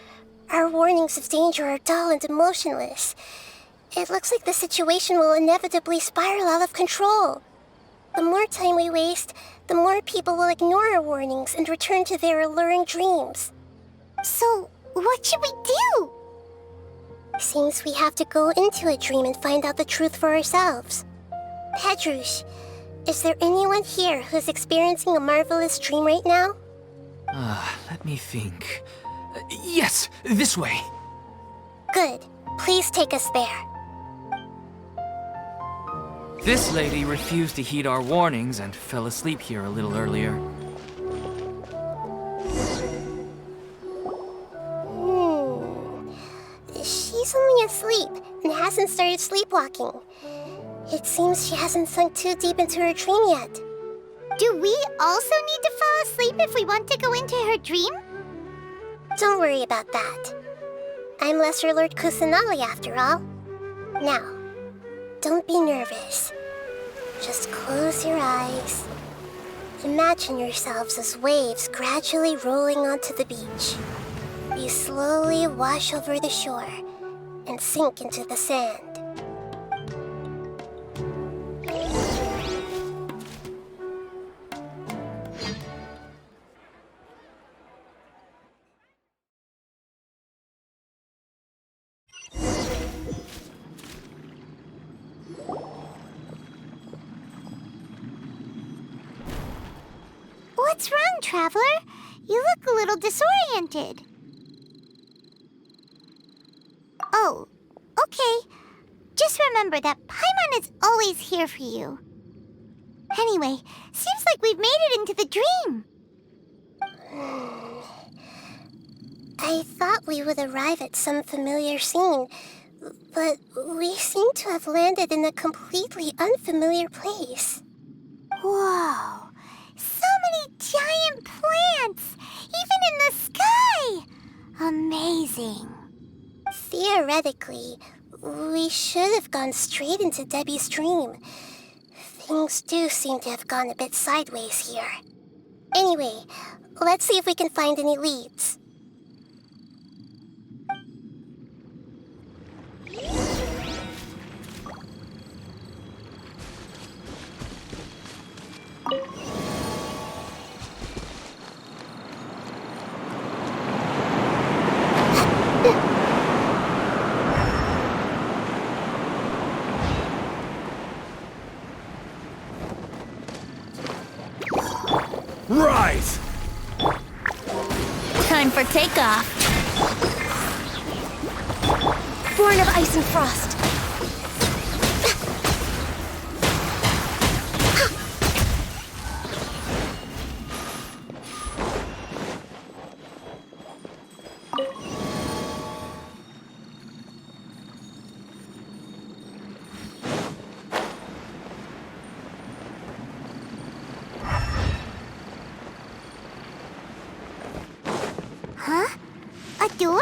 our warnings of danger are dull and emotionless. It looks like the situation will inevitably spiral out of control. The more time we waste, the more people will ignore our warnings and return to their alluring dreams. So, what should we do? Seems we have to go into a dream and find out the truth for ourselves. Pedrush, is there anyone here who's experiencing a marvelous dream right now? Let me think. Yes, this way. Good. Please take us there. This lady refused to heed our warnings and fell asleep here a little earlier. She's only asleep and hasn't started sleepwalking. It seems she hasn't sunk too deep into her dream yet. Do we also need to fall asleep if we want to go into her dream? Don't worry about that. I'm Lesser Lord Kusanali after all. Now, don't be nervous. Just close your eyes. Imagine yourselves as waves gradually rolling onto the beach. You slowly wash over the shore and sink into the sand. What's wrong, Traveler? You look a little disoriented. Oh, okay. Just remember that Paimon is always here for you. Anyway, seems like we've made it into the dream. I thought we would arrive at some familiar scene, but we seem to have landed in a completely unfamiliar place. Whoa, so many giant plants, even in the sky! Amazing. Theoretically, we should have gone straight into Debbie's dream. Things do seem to have gone a bit sideways here. Anyway, let's see if we can find any leads. Rise! Time for takeoff. Born of ice and frost. Huh? A door?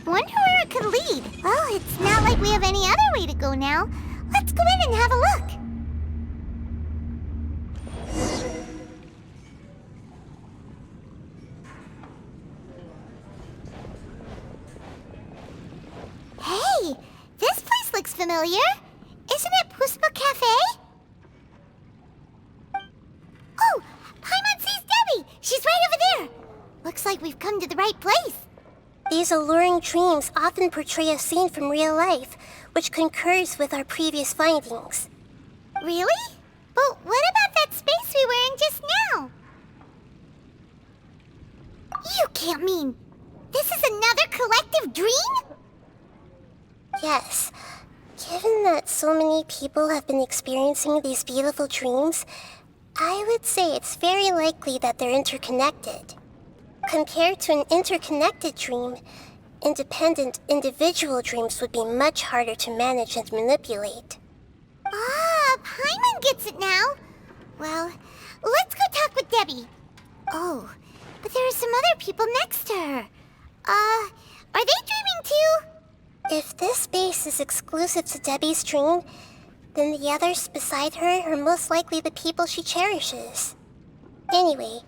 Wonder where it could lead. Well, it's not like we have any other way to go now. Let's go in and have a look. Hey, this place looks familiar. Isn't it Puspa Cafe? Oh, Paimon sees Debbie. She's right over there. Looks like we've come to the right place. These alluring dreams often portray a scene from real life, which concurs with our previous findings. Really? But what about that space we were in just now? You can't mean this is another collective dream? Yes. Given that so many people have been experiencing these beautiful dreams, I would say it's very likely that they're interconnected. Compared to an interconnected dream, independent individual dreams would be much harder to manage and manipulate. Ah, Paimon gets it now. Well, let's go talk with Debbie. Oh, but there are some other people next to her. Are they dreaming too? If this space is exclusive to Debbie's dream, then the others beside her are most likely the people she cherishes. Anyway,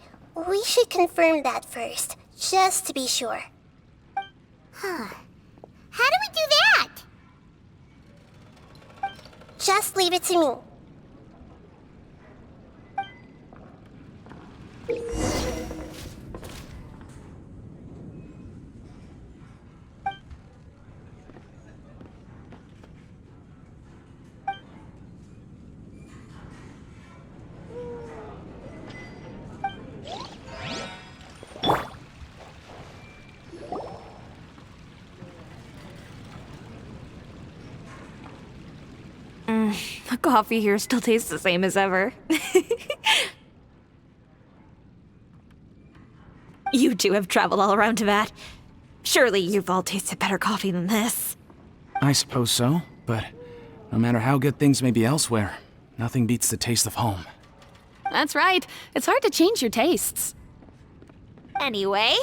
we should confirm that first, just to be sure. Huh. How do we do that? Just leave it to me. The coffee here still tastes the same as ever. You two have traveled all around Tibet. Surely you've all tasted better coffee than this. I suppose so, but no matter how good things may be elsewhere, nothing beats the taste of home. That's right. It's hard to change your tastes. Anyway,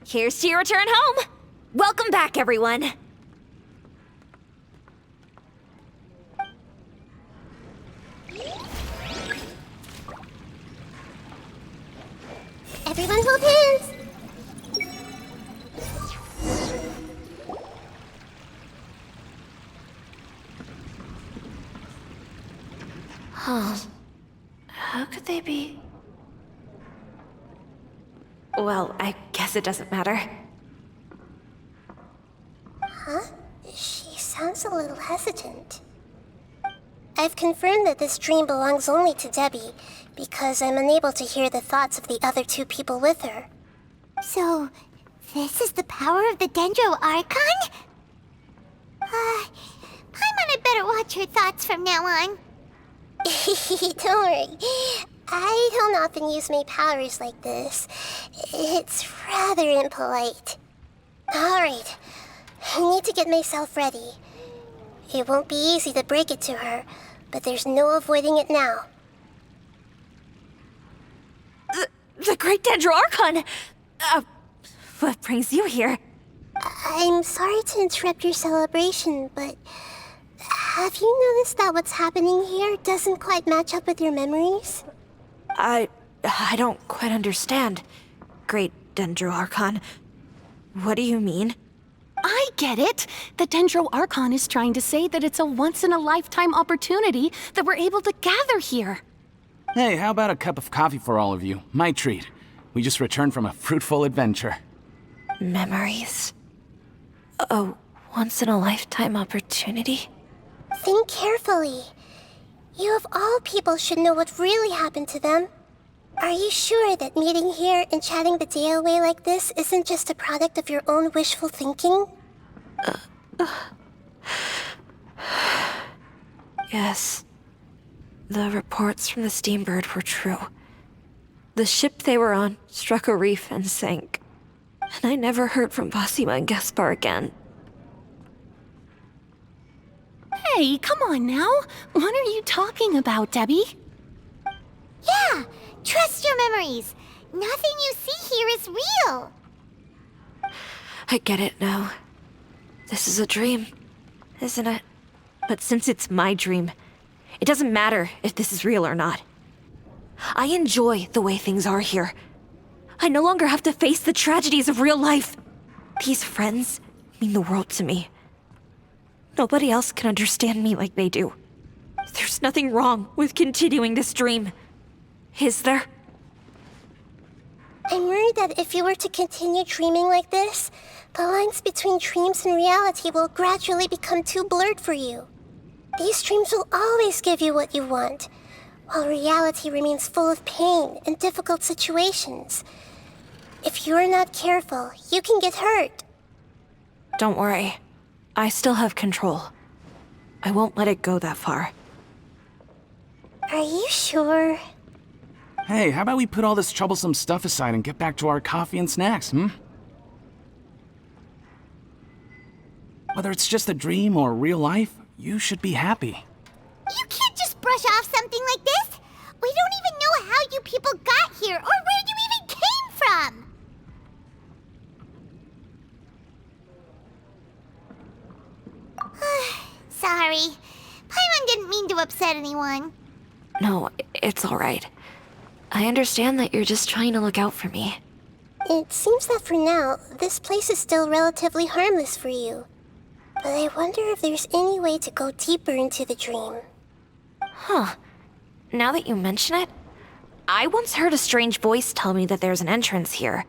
here's to your return home. Welcome back, everyone. Everyone hold hands! Huh. How could they be? Well, I guess it doesn't matter. Huh? She sounds a little hesitant. I've confirmed that this dream belongs only to Debbie, because I'm unable to hear the thoughts of the other two people with her. So, this is the power of the Dendro Archon? Paimon had better watch her thoughts from now on. Don't worry. I don't often use my powers like this. It's rather impolite. Alright, I need to get myself ready. It won't be easy to break it to her, but there's no avoiding it now. The Great Dendro Archon! What brings you here? I'm sorry to interrupt your celebration, but have you noticed that what's happening here doesn't quite match up with your memories? I don't quite understand. Great Dendro Archon. What do you mean? I get it. The Dendro Archon is trying to say that it's a once-in-a-lifetime opportunity that we're able to gather here. Hey, how about a cup of coffee for all of you? My treat. We just returned from a fruitful adventure. Memories. A once-in-a-lifetime opportunity? Think carefully. You of all people should know what really happened to them. Are you sure that meeting here and chatting the day away like this isn't just a product of your own wishful thinking? Yes. The reports from the Steambird were true. The ship they were on struck a reef and sank. And I never heard from Basima and Gaspar again. Hey, come on now. What are you talking about, Debbie? Yeah, trust your memories. Nothing you see here is real. I get it now. This is a dream, isn't it? But since it's my dream, it doesn't matter if this is real or not. I enjoy the way things are here. I no longer have to face the tragedies of real life. These friends mean the world to me. Nobody else can understand me like they do. There's nothing wrong with continuing this dream. Is there? I'm worried that if you were to continue dreaming like this, the lines between dreams and reality will gradually become too blurred for you. These dreams will always give you what you want, while reality remains full of pain and difficult situations. If you're not careful, you can get hurt. Don't worry. I still have control. I won't let it go that far. Are you sure? Hey, how about we put all this troublesome stuff aside and get back to our coffee and snacks, Whether it's just a dream or real life, you should be happy. You can't just brush off something like this. We don't even know how you people got here or where you even came from. Sorry. Paimon didn't mean to upset anyone. No, it's all right. I understand that you're just trying to look out for me. It seems that for now, this place is still relatively harmless for you. But I wonder if there's any way to go deeper into the dream. Huh. Now that you mention it, I once heard a strange voice tell me that there's an entrance here.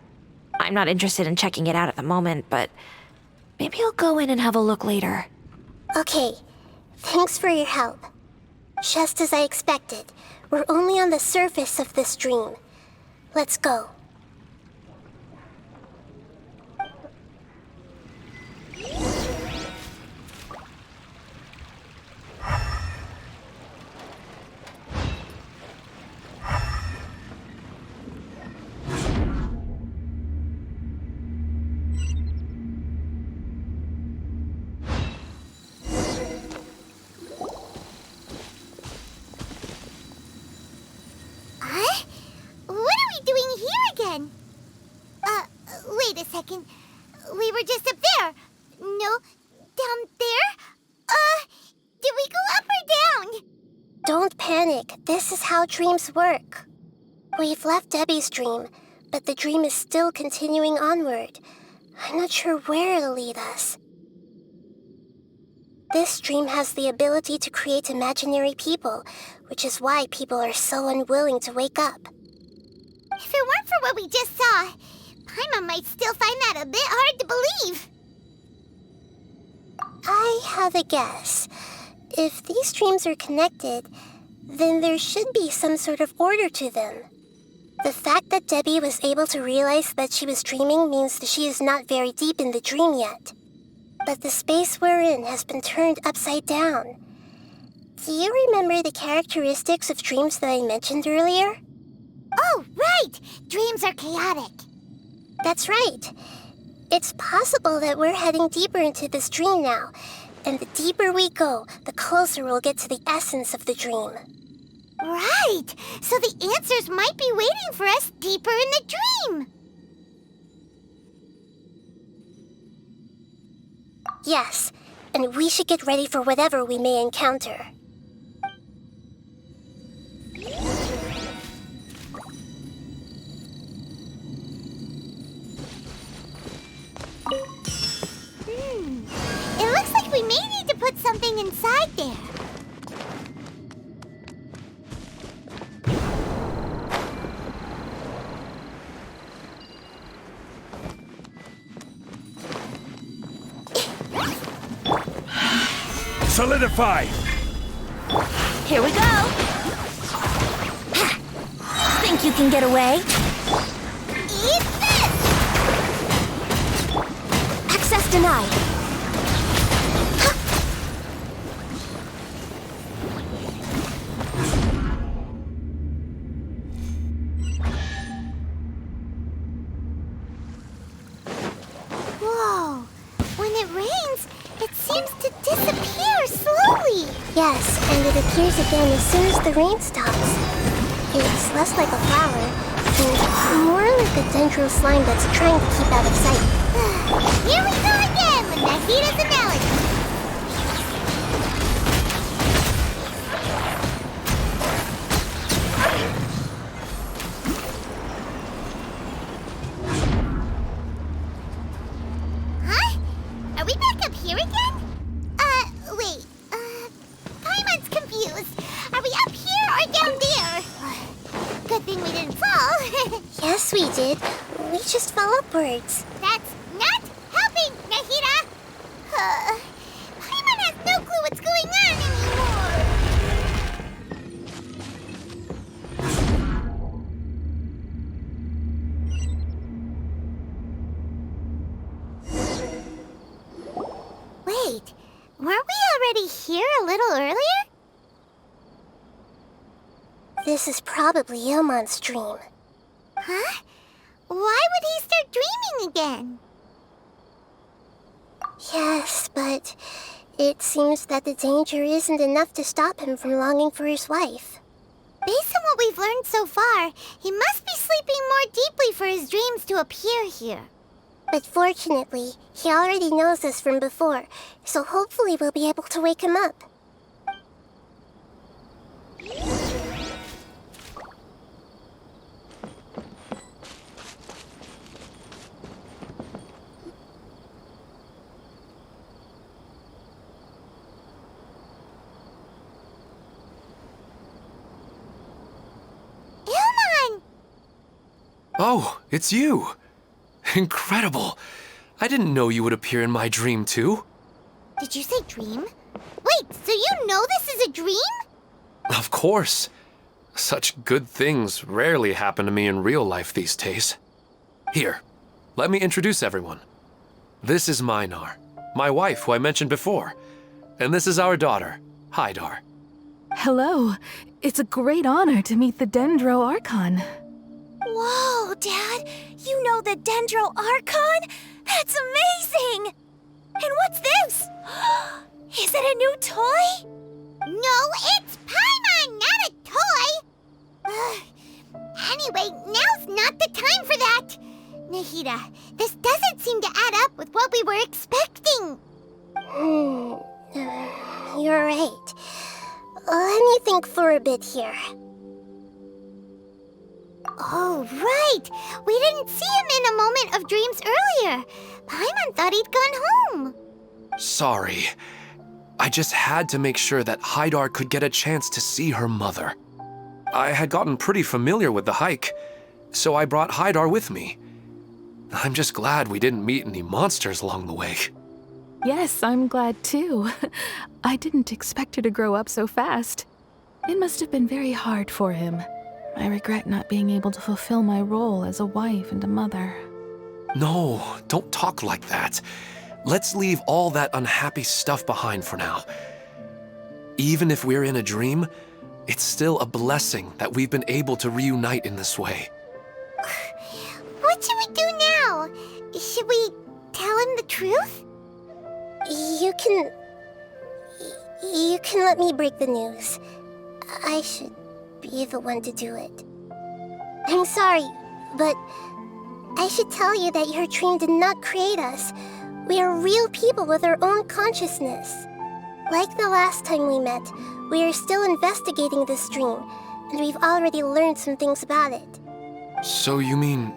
I'm not interested in checking it out at the moment, but maybe I'll go in and have a look later. Okay, thanks for your help. Just as I expected, we're only on the surface of this dream. Let's go. Huh? What are we doing here again? Wait a second. We were just up there. No, down there? Did we go up or down? Don't panic. This is how dreams work. We've left Debbie's dream, but the dream is still continuing onward. I'm not sure where it'll lead us. This dream has the ability to create imaginary people, which is why people are so unwilling to wake up. If it weren't for what we just saw, Paimon might still find that a bit hard to believe. I have a guess. If these dreams are connected, then there should be some sort of order to them. The fact that Debbie was able to realize that she was dreaming means that she is not very deep in the dream yet. But the space we're in has been turned upside down. Do you remember the characteristics of dreams that I mentioned earlier? Oh, right! Dreams are chaotic. That's right. It's possible that we're heading deeper into this dream now, and the deeper we go, the closer we'll get to the essence of the dream. Right! So the answers might be waiting for us deeper in the dream! Yes, and we should get ready for whatever we may encounter. It looks like we may need to put something inside there. Solidify! Here we go! Think you can get away? Eat this! Access denied. Whoa! When it rains, it seems to disappear slowly. Yes, and it appears again as soon as the rain stops. It's less like a flower, and more like a dendro slime that's trying to keep out of sight. Here we go again with Nahida's analogy. Huh? Are we back up here again? Wait. Paimon's confused. Are we up here or down there? Good thing we didn't fall. Yes, we did. We just fell upwards. That's not helping, Nahida! Paimon has no clue what's going on anymore. Wait, weren't we already here a little earlier? This is probably Ilmon's dream. Huh? Why would he start dreaming again? Yes, but it seems that the danger isn't enough to stop him from longing for his wife. Based on what we've learned so far, he must be sleeping more deeply for his dreams to appear here. But fortunately, he already knows us from before, so hopefully we'll be able to wake him up. Oh, it's you! Incredible! I didn't know you would appear in my dream, too. Did you say dream? Wait, so you know this is a dream? Of course. Such good things rarely happen to me in real life these days. Here, let me introduce everyone. This is Minar, my wife who I mentioned before. And this is our daughter, Hydar. Hello. It's a great honor to meet the Dendro Archon. Whoa, Dad! You know the Dendro Archon? That's amazing! And what's this? Is it a new toy? No, it's Paimon, not a toy! Anyway, now's not the time for that! Nahida, this doesn't seem to add up with what we were expecting. You're right. Let me think for a bit here. Oh, right! We didn't see him in a moment of dreams earlier. Paimon thought he'd gone home. Sorry. I just had to make sure that Hydar could get a chance to see her mother. I had gotten pretty familiar with the hike, so I brought Hydar with me. I'm just glad we didn't meet any monsters along the way. Yes, I'm glad too. I didn't expect her to grow up so fast. It must have been very hard for him. I regret not being able to fulfill my role as a wife and a mother. No, don't talk like that. Let's leave all that unhappy stuff behind for now. Even if we're in a dream, it's still a blessing that we've been able to reunite in this way. What should we do now? Should we tell him the truth? You can let me break the news. I should be the one to do it. I'm sorry, but I should tell you that your dream did not create us. We are real people with our own consciousness. Like the last time we met, we are still investigating this dream, and we've already learned some things about it. So you mean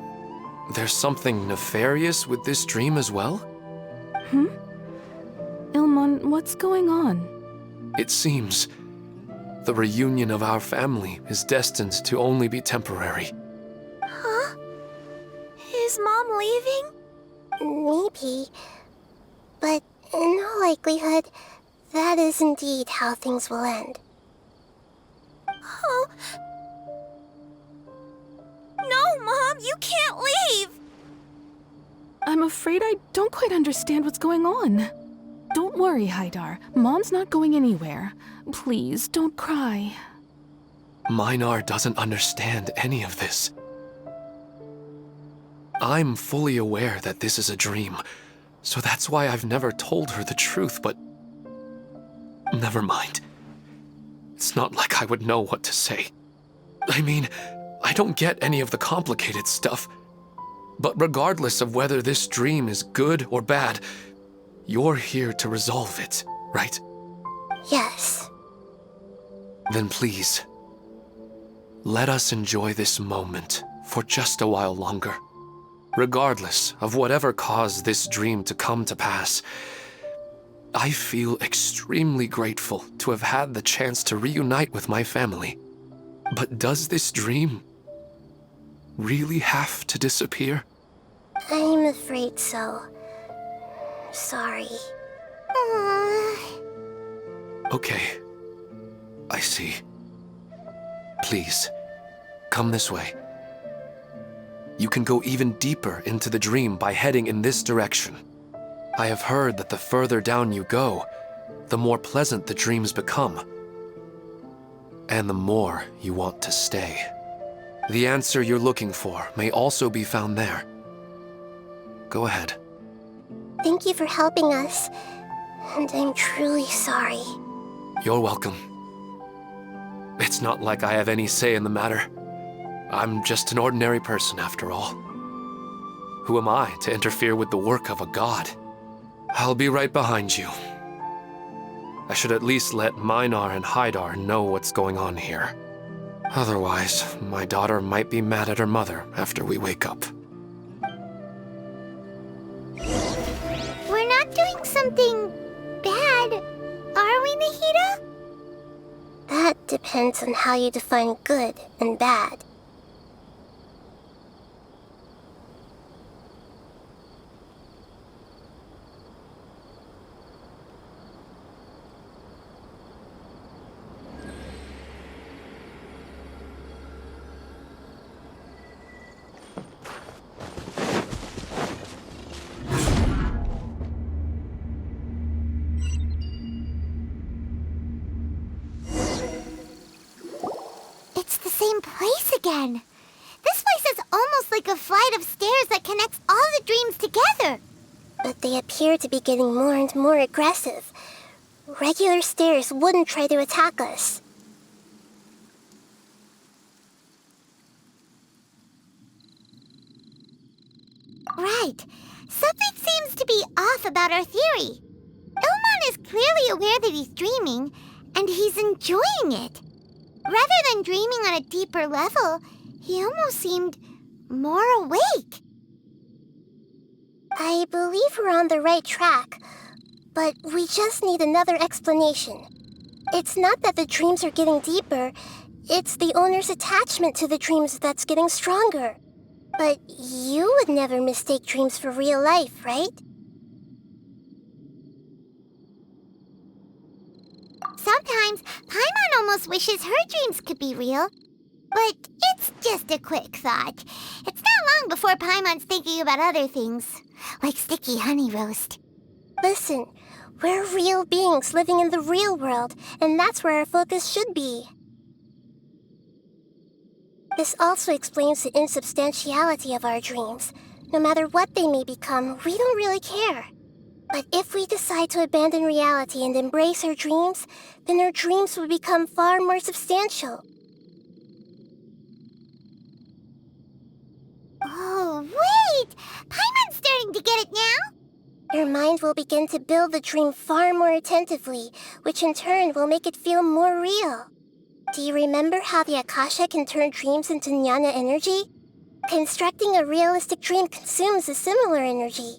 there's something nefarious with this dream as well? Ilmon, what's going on? It seems the reunion of our family is destined to only be temporary. Huh? Is Mom leaving? Maybe. But in all likelihood, that is indeed how things will end. Oh. No, Mom, you can't leave! I'm afraid I don't quite understand what's going on. Don't worry, Hydar. Mom's not going anywhere. Please, don't cry. Minar doesn't understand any of this. I'm fully aware that this is a dream, so that's why I've never told her the truth, but never mind. It's not like I would know what to say. I mean, I don't get any of the complicated stuff. But regardless of whether this dream is good or bad, you're here to resolve it, right? Yes. Then please, let us enjoy this moment for just a while longer. Regardless of whatever caused this dream to come to pass, I feel extremely grateful to have had the chance to reunite with my family. But does this dream really have to disappear? I'm afraid so. Sorry. Okay. I see. Please, come this way. You can go even deeper into the dream by heading in this direction. I have heard that the further down you go, the more pleasant the dreams become. And the more you want to stay. The answer you're looking for may also be found there. Go ahead. Thank you for helping us, and I'm truly sorry. You're welcome. It's not like I have any say in the matter. I'm just an ordinary person after all. Who am I to interfere with the work of a god? I'll be right behind you. I should at least let Minar and Hydar know what's going on here. Otherwise, my daughter might be mad at her mother after we wake up. We're not doing something bad, are we, Nahida? That depends on how you define good and bad. same place again. This place is almost like a flight of stairs that connects all the dreams together. But they appear to be getting more and more aggressive. Regular stairs wouldn't try to attack us. Right. Something seems to be off about our theory. Ilmon is clearly aware that he's dreaming, and he's enjoying it. Rather than dreaming on a deeper level, he almost seemed more awake. I believe we're on the right track, but we just need another explanation. It's not that the dreams are getting deeper, it's the owner's attachment to the dreams that's getting stronger. But you would never mistake dreams for real life, right? Sometimes, Paimon almost wishes her dreams could be real. But it's just a quick thought. It's not long before Paimon's thinking about other things, like sticky honey roast. Listen, we're real beings living in the real world, and that's where our focus should be. This also explains the insubstantiality of our dreams. No matter what they may become, we don't really care. But if we decide to abandon reality and embrace our dreams, then our dreams will become far more substantial. Oh, wait! Paimon's starting to get it now? Your mind will begin to build the dream far more attentively, which in turn will make it feel more real. Do you remember how the Akasha can turn dreams into jnana energy? Constructing a realistic dream consumes a similar energy.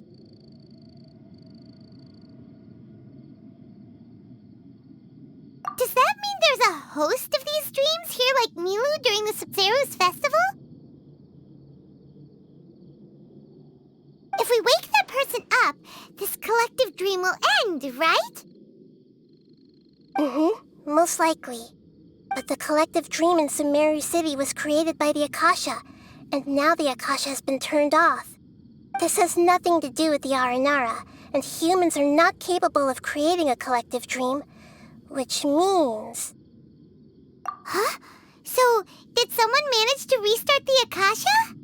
Does that mean there's a host of these dreams here like Milu during the Sabzeruz festival? If we wake that person up, this collective dream will end, right? Most likely. But the collective dream in Sumeru City was created by the Akasha, and now the Akasha has been turned off. This has nothing to do with the Aranara, and humans are not capable of creating a collective dream, which means... Huh? So, did someone manage to restart the Akasha?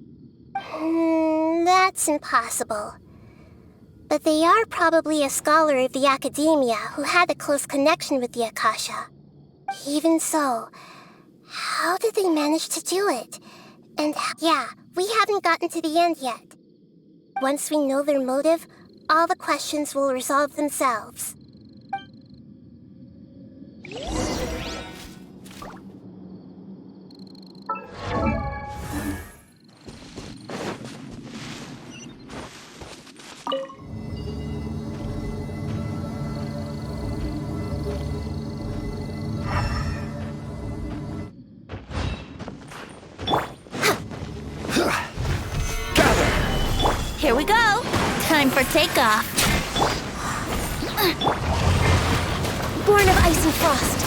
That's impossible. But they are probably a scholar of the academia who had a close connection with the Akasha. Even so, how did they manage to do it? And yeah, we haven't gotten to the end yet. Once we know their motive, all the questions will resolve themselves. Here we go! Time for takeoff! Born of ice and frost!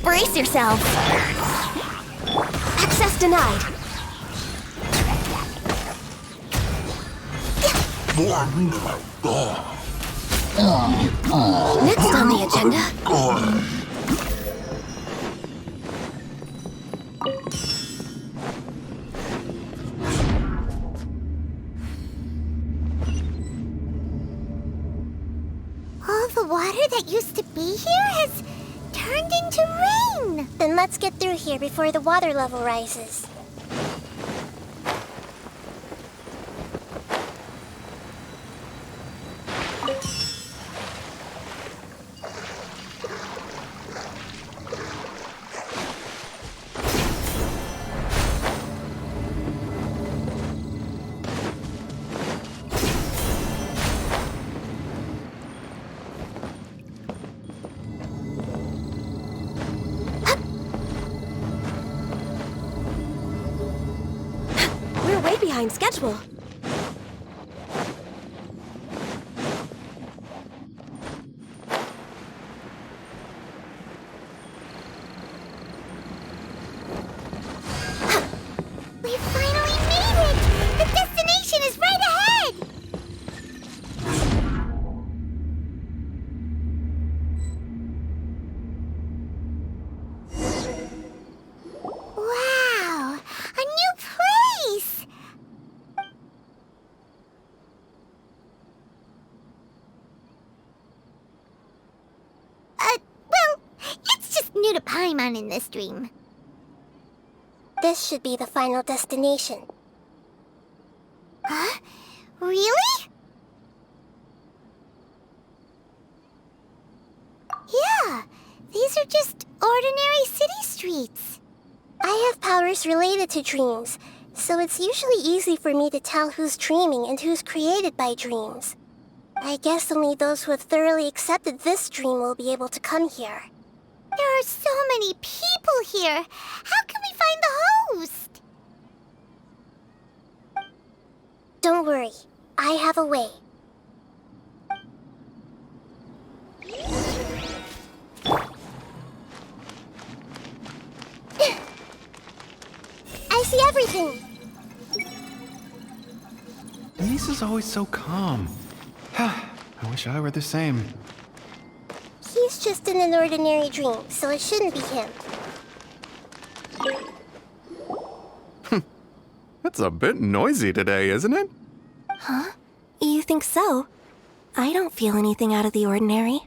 Brace yourself! Access denied! Next on the agenda... All the water that used to be here has turned into rain! Then let's get through here before the water level rises. Behind schedule. new to Paimon in this dream. This should be the final destination. Huh? Really? Yeah, these are just ordinary city streets. I have powers related to dreams, so it's usually easy for me to tell who's dreaming and who's created by dreams. I guess only those who have thoroughly accepted this dream will be able to come here. There are so many people here. How can we find the host? Don't worry, I have a way. I see everything! Lisa's always so calm. I wish I were the same. He's just in an ordinary dream, so it shouldn't be him. It's a bit noisy today, isn't it? Huh? You think so? I don't feel anything out of the ordinary.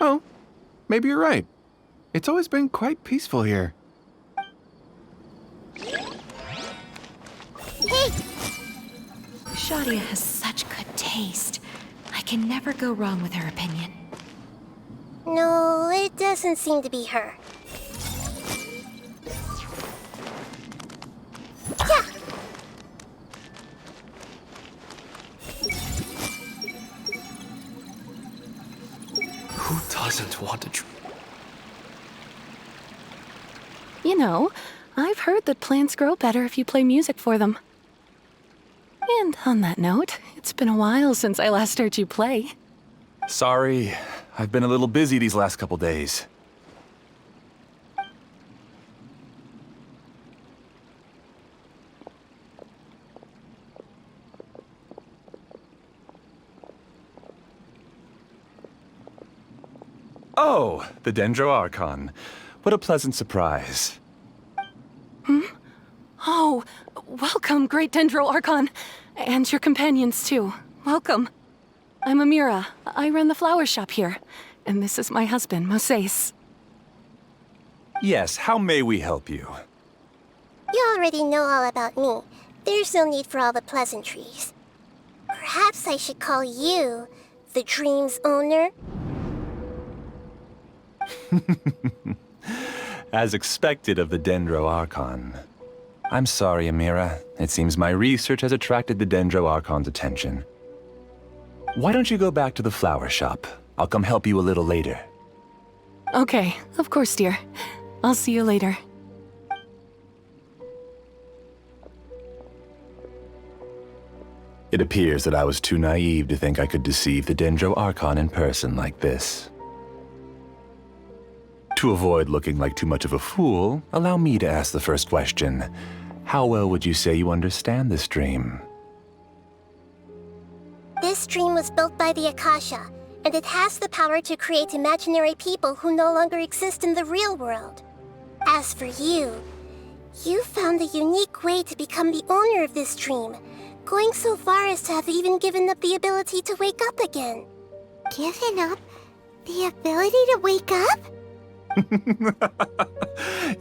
Oh, maybe you're right. It's always been quite peaceful here. Hey! Shadia has such good taste. I can never go wrong with her opinion. No, it doesn't seem to be her. Yeah! Who doesn't want to dream? You know, I've heard that plants grow better if you play music for them. And on that note, it's been a while since I last heard you play. Sorry, I've been a little busy these last couple days. Oh, the Dendro Archon. What a pleasant surprise. Oh, welcome, Great Dendro Archon. And your companions, too. Welcome. I'm Amira. I run the flower shop here. And this is my husband, Moses. Yes, how may we help you? You already know all about me. There's no need for all the pleasantries. Perhaps I should call you the dream's owner? As expected of the Dendro Archon. I'm sorry, Amira. It seems my research has attracted the Dendro Archon's attention. Why don't you go back to the flower shop? I'll come help you a little later. Okay, of course, dear. I'll see you later. It appears that I was too naive to think I could deceive the Dendro Archon in person like this. To avoid looking like too much of a fool, allow me to ask the first question. How well would you say you understand this dream? This dream was built by the Akasha, and it has the power to create imaginary people who no longer exist in the real world. As for you, you found a unique way to become the owner of this dream, going so far as to have even given up the ability to wake up again. Given up the ability to wake up?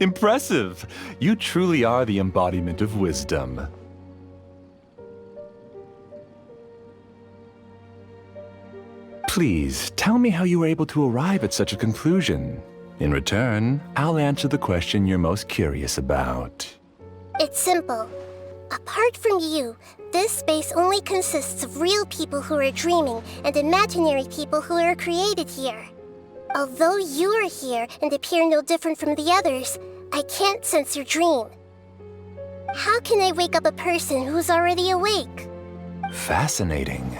Impressive! You truly are the embodiment of wisdom. Please, tell me how you were able to arrive at such a conclusion. In return, I'll answer the question you're most curious about. It's simple. Apart from you, this space only consists of real people who are dreaming and imaginary people who are created here. Although you are here and appear no different from the others, I can't sense your dream. How can I wake up a person who's already awake? Fascinating.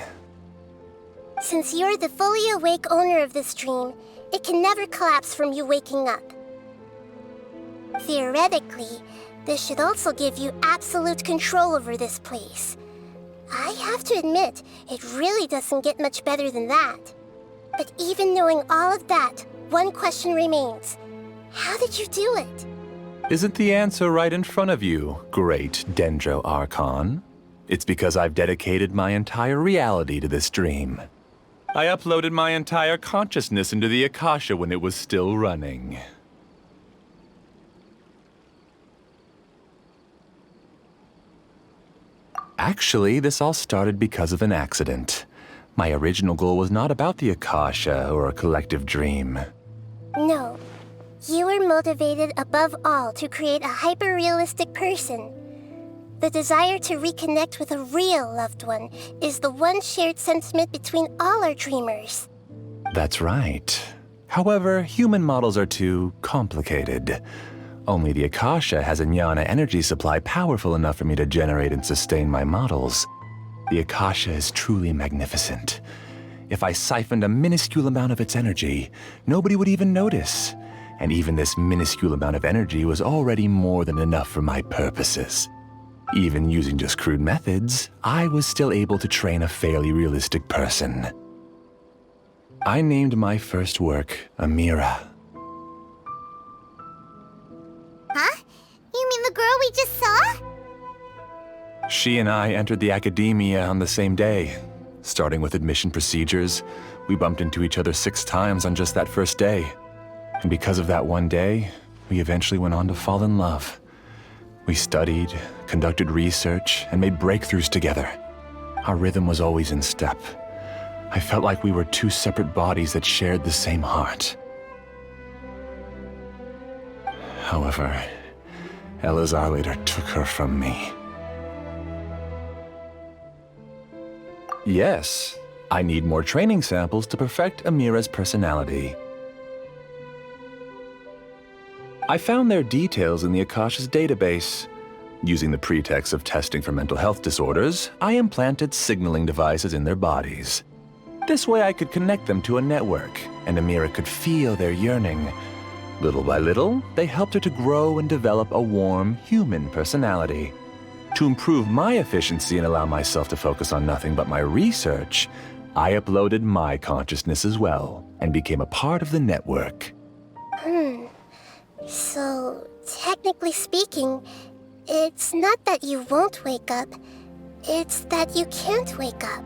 Since you're the fully awake owner of this dream, it can never collapse from you waking up. Theoretically, this should also give you absolute control over this place. I have to admit, it really doesn't get much better than that. But even knowing all of that, one question remains. How did you do it? Isn't the answer right in front of you, great Dendro Archon? It's because I've dedicated my entire reality to this dream. I uploaded my entire consciousness into the Akasha when it was still running. Actually, this all started because of an accident. My original goal was not about the Akasha or a collective dream. No. You were motivated above all to create a hyper-realistic person. The desire to reconnect with a real loved one is the one shared sentiment between all our dreamers. That's right. However, human models are too complicated. Only the Akasha has a jnana energy supply powerful enough for me to generate and sustain my models. The Akasha is truly magnificent. If I siphoned a minuscule amount of its energy, nobody would even notice. And even this minuscule amount of energy was already more than enough for my purposes. Even using just crude methods, I was still able to train a fairly realistic person. I named my first work Amira. Huh? You mean the girl we just saw? She and I entered the academia on the same day. Starting with admission procedures, we bumped into each other 6 times on just that first day. And because of that one day, we eventually went on to fall in love. We studied, conducted research, and made breakthroughs together. Our rhythm was always in step. I felt like we were 2 separate bodies that shared the same heart. However, Elazar later took her from me. Yes, I need more training samples to perfect Amira's personality. I found their details in the Akasha's database. Using the pretext of testing for mental health disorders, I implanted signaling devices in their bodies. This way I could connect them to a network, and Amira could feel their yearning. Little by little, they helped her to grow and develop a warm, human personality. To improve my efficiency and allow myself to focus on nothing but my research, I uploaded my consciousness as well, and became a part of the network. So, technically speaking, it's not that you won't wake up, it's that you can't wake up.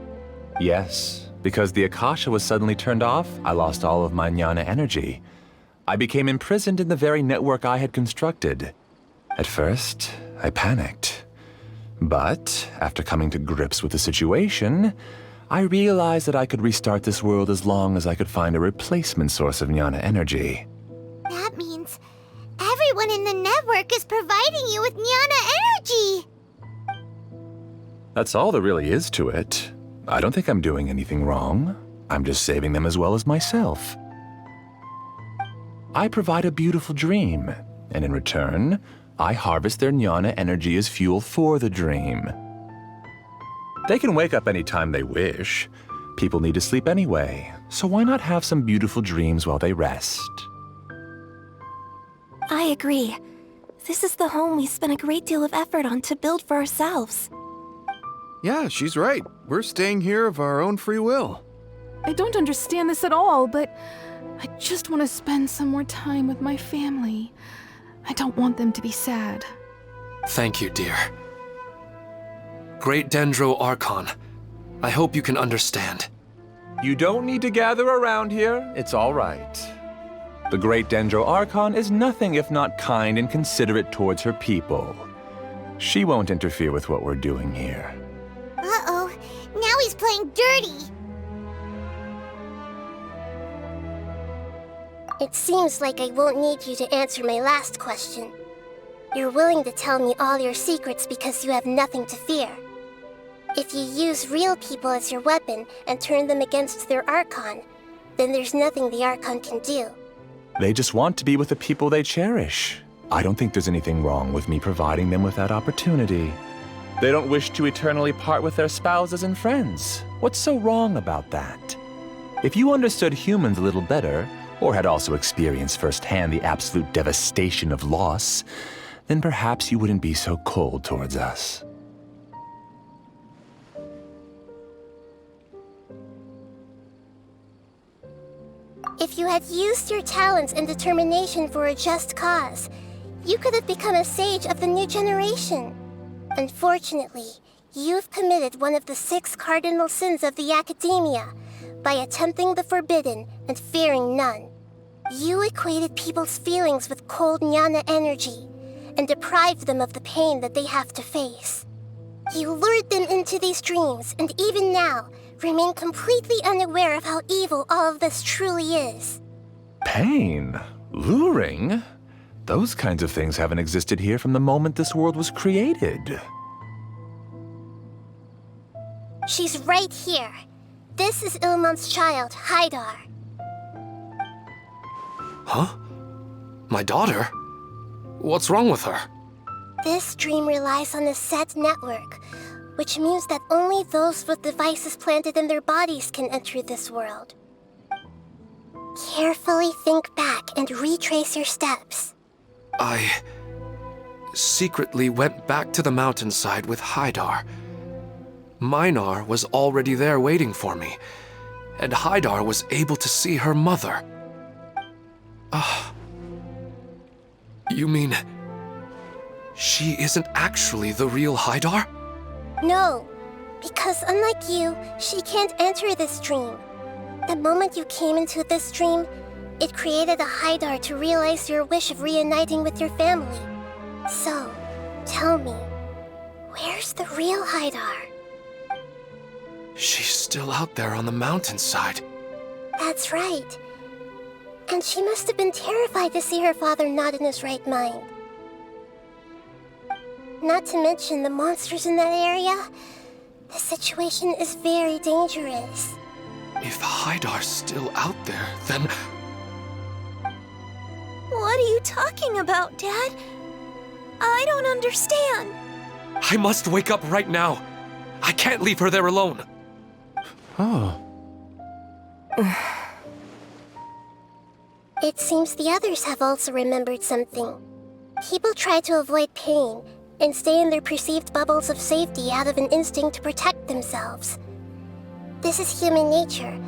Yes, because the Akasha was suddenly turned off, I lost all of my jnana energy. I became imprisoned in the very network I had constructed. At first, I panicked. But, after coming to grips with the situation, I realized that I could restart this world as long as I could find a replacement source of jnana energy. That means everyone in the network is providing you with jnana energy! That's all there really is to it. I don't think I'm doing anything wrong. I'm just saving them as well as myself. I provide a beautiful dream, and in return, I harvest their jnana energy as fuel for the dream. They can wake up anytime they wish. People need to sleep anyway, so why not have some beautiful dreams while they rest? I agree. This is the home we spent a great deal of effort on to build for ourselves. Yeah, she's right. We're staying here of our own free will. I don't understand this at all, but I just want to spend some more time with my family. I don't want them to be sad. Thank you, dear. Great Dendro Archon, I hope you can understand. You don't need to gather around here. It's all right. The Great Dendro Archon is nothing if not kind and considerate towards her people. She won't interfere with what we're doing here. Uh-oh, now he's playing dirty! It seems like I won't need you to answer my last question. You're willing to tell me all your secrets because you have nothing to fear. If you use real people as your weapon and turn them against their Archon, then there's nothing the Archon can do. They just want to be with the people they cherish. I don't think there's anything wrong with me providing them with that opportunity. They don't wish to eternally part with their spouses and friends. What's so wrong about that? If you understood humans a little better, or had also experienced firsthand the absolute devastation of loss, then perhaps you wouldn't be so cold towards us. If you had used your talents and determination for a just cause, you could have become a sage of the new generation. Unfortunately, you've committed one of the 6 cardinal sins of the academia by attempting the forbidden and fearing none. You equated people's feelings with cold jnana energy and deprived them of the pain that they have to face. You lured them into these dreams, and even now, remain completely unaware of how evil all of this truly is. Pain? Luring? Those kinds of things haven't existed here from the moment this world was created. She's right here. This is Ilmon's child, Haidar. Huh? My daughter? What's wrong with her? This dream relies on a set network, which means that only those with devices planted in their bodies can enter this world. Carefully think back and retrace your steps. I secretly went back to the mountainside with Haidar. Minar was already there waiting for me, and Haidar was able to see her mother. You mean she isn't actually the real Haidar? No, because unlike you, she can't enter this dream. The moment you came into this dream, it created a Haidar to realize your wish of reuniting with your family. So, tell me, where's the real Haidar? She's still out there on the mountainside. That's right. And she must have been terrified to see her father not in his right mind. Not to mention the monsters in that area. The situation is very dangerous. If Haidar's still out there, then... What are you talking about, Dad? I don't understand. I must wake up right now. I can't leave her there alone. Oh. It seems the others have also remembered something. People try to avoid pain and stay in their perceived bubbles of safety out of an instinct to protect themselves. This is human nature,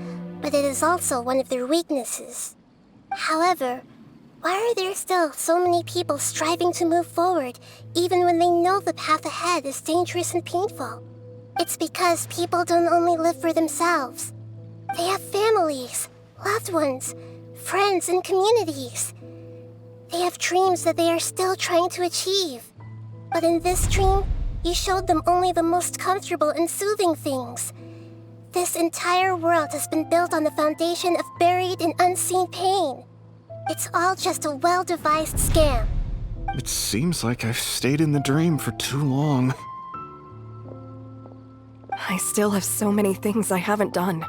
but it is also one of their weaknesses. However, why are there still so many people striving to move forward, even when they know the path ahead is dangerous and painful? It's because people don't only live for themselves. They have families, loved ones, friends, and communities. They have dreams that they are still trying to achieve. But in this dream, you showed them only the most comfortable and soothing things. This entire world has been built on the foundation of buried and unseen pain. It's all just a well-devised scam. It seems like I've stayed in the dream for too long. I still have so many things I haven't done.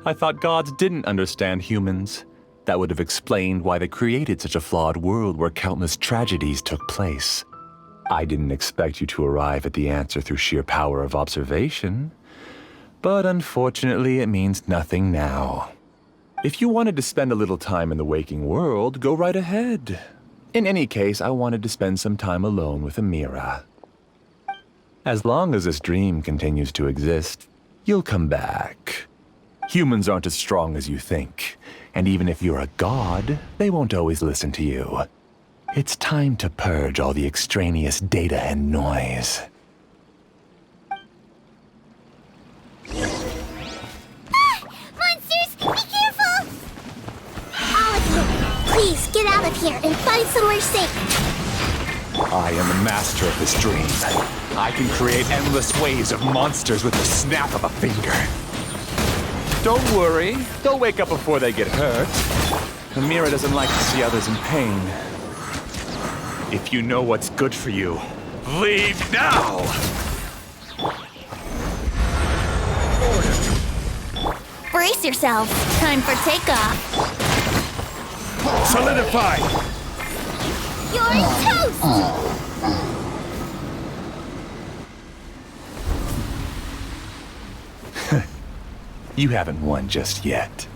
I thought gods didn't understand humans. That would have explained why they created such a flawed world where countless tragedies took place. I didn't expect you to arrive at the answer through sheer power of observation. But unfortunately, it means nothing now. If you wanted to spend a little time in the waking world, go right ahead. In any case, I wanted to spend some time alone with Amira. As long as this dream continues to exist, you'll come back. Humans aren't as strong as you think, and even if you're a god, they won't always listen to you. It's time to purge all the extraneous data and noise. Monsters, be careful! All of you, please get out of here and find somewhere safe. I am the master of this dream. I can create endless waves of monsters with the snap of a finger. Don't worry, they'll wake up before they get hurt. Amira doesn't like to see others in pain. If you know what's good for you, leave now! Brace yourselves. Time for takeoff. Solidify! You're toast! You haven't won just yet.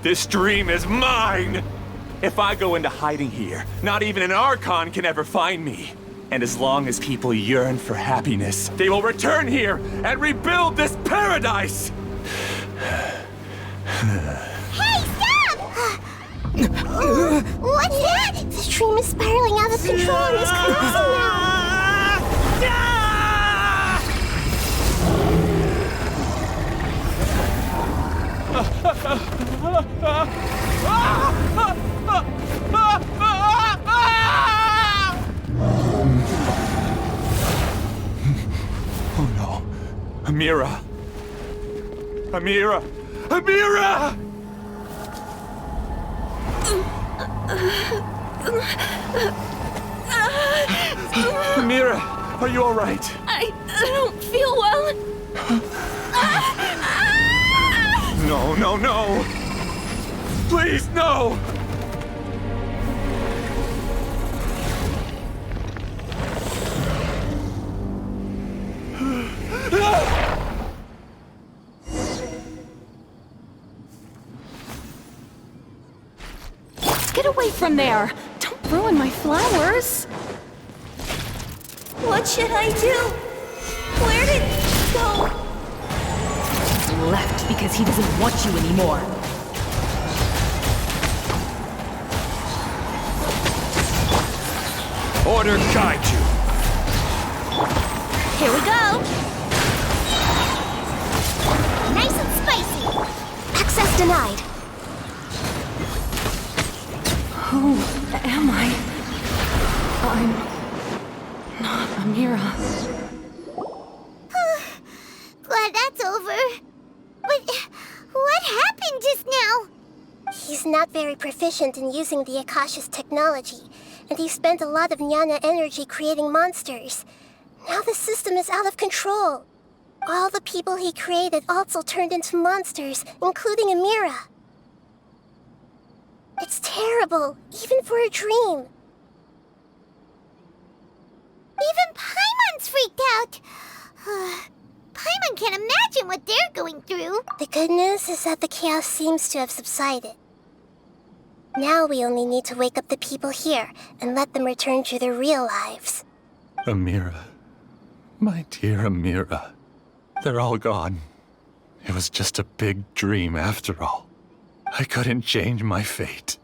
This dream is mine! If I go into hiding here, not even an Archon can ever find me. And as long as people yearn for happiness, they will return here and rebuild this paradise! Hey, stop! What's that? The dream is spiraling out of control and is collapsing now. Amira! Amira! Amira! Amira, are you all right? I don't feel well. No, no, no! Please, no! Get away from there! Don't ruin my flowers! What should I do? Where did he go? Left because he doesn't want you anymore. Order guide you. Here we go. Nice and spicy. Access denied. Who am I? I'm not Amira. Glad that's over. But what happened just now? He's not very proficient in using the Akasha's technology, and he spent a lot of Jnana energy creating monsters. Now the system is out of control. All the people he created also turned into monsters, including Amira. It's terrible, even for a dream. Even Paimon's freaked out. Paimon can't imagine what they're going through. The good news is that the chaos seems to have subsided. Now we only need to wake up the people here and let them return to their real lives. Amira. My dear Amira. They're all gone. It was just a big dream after all. I couldn't change my fate,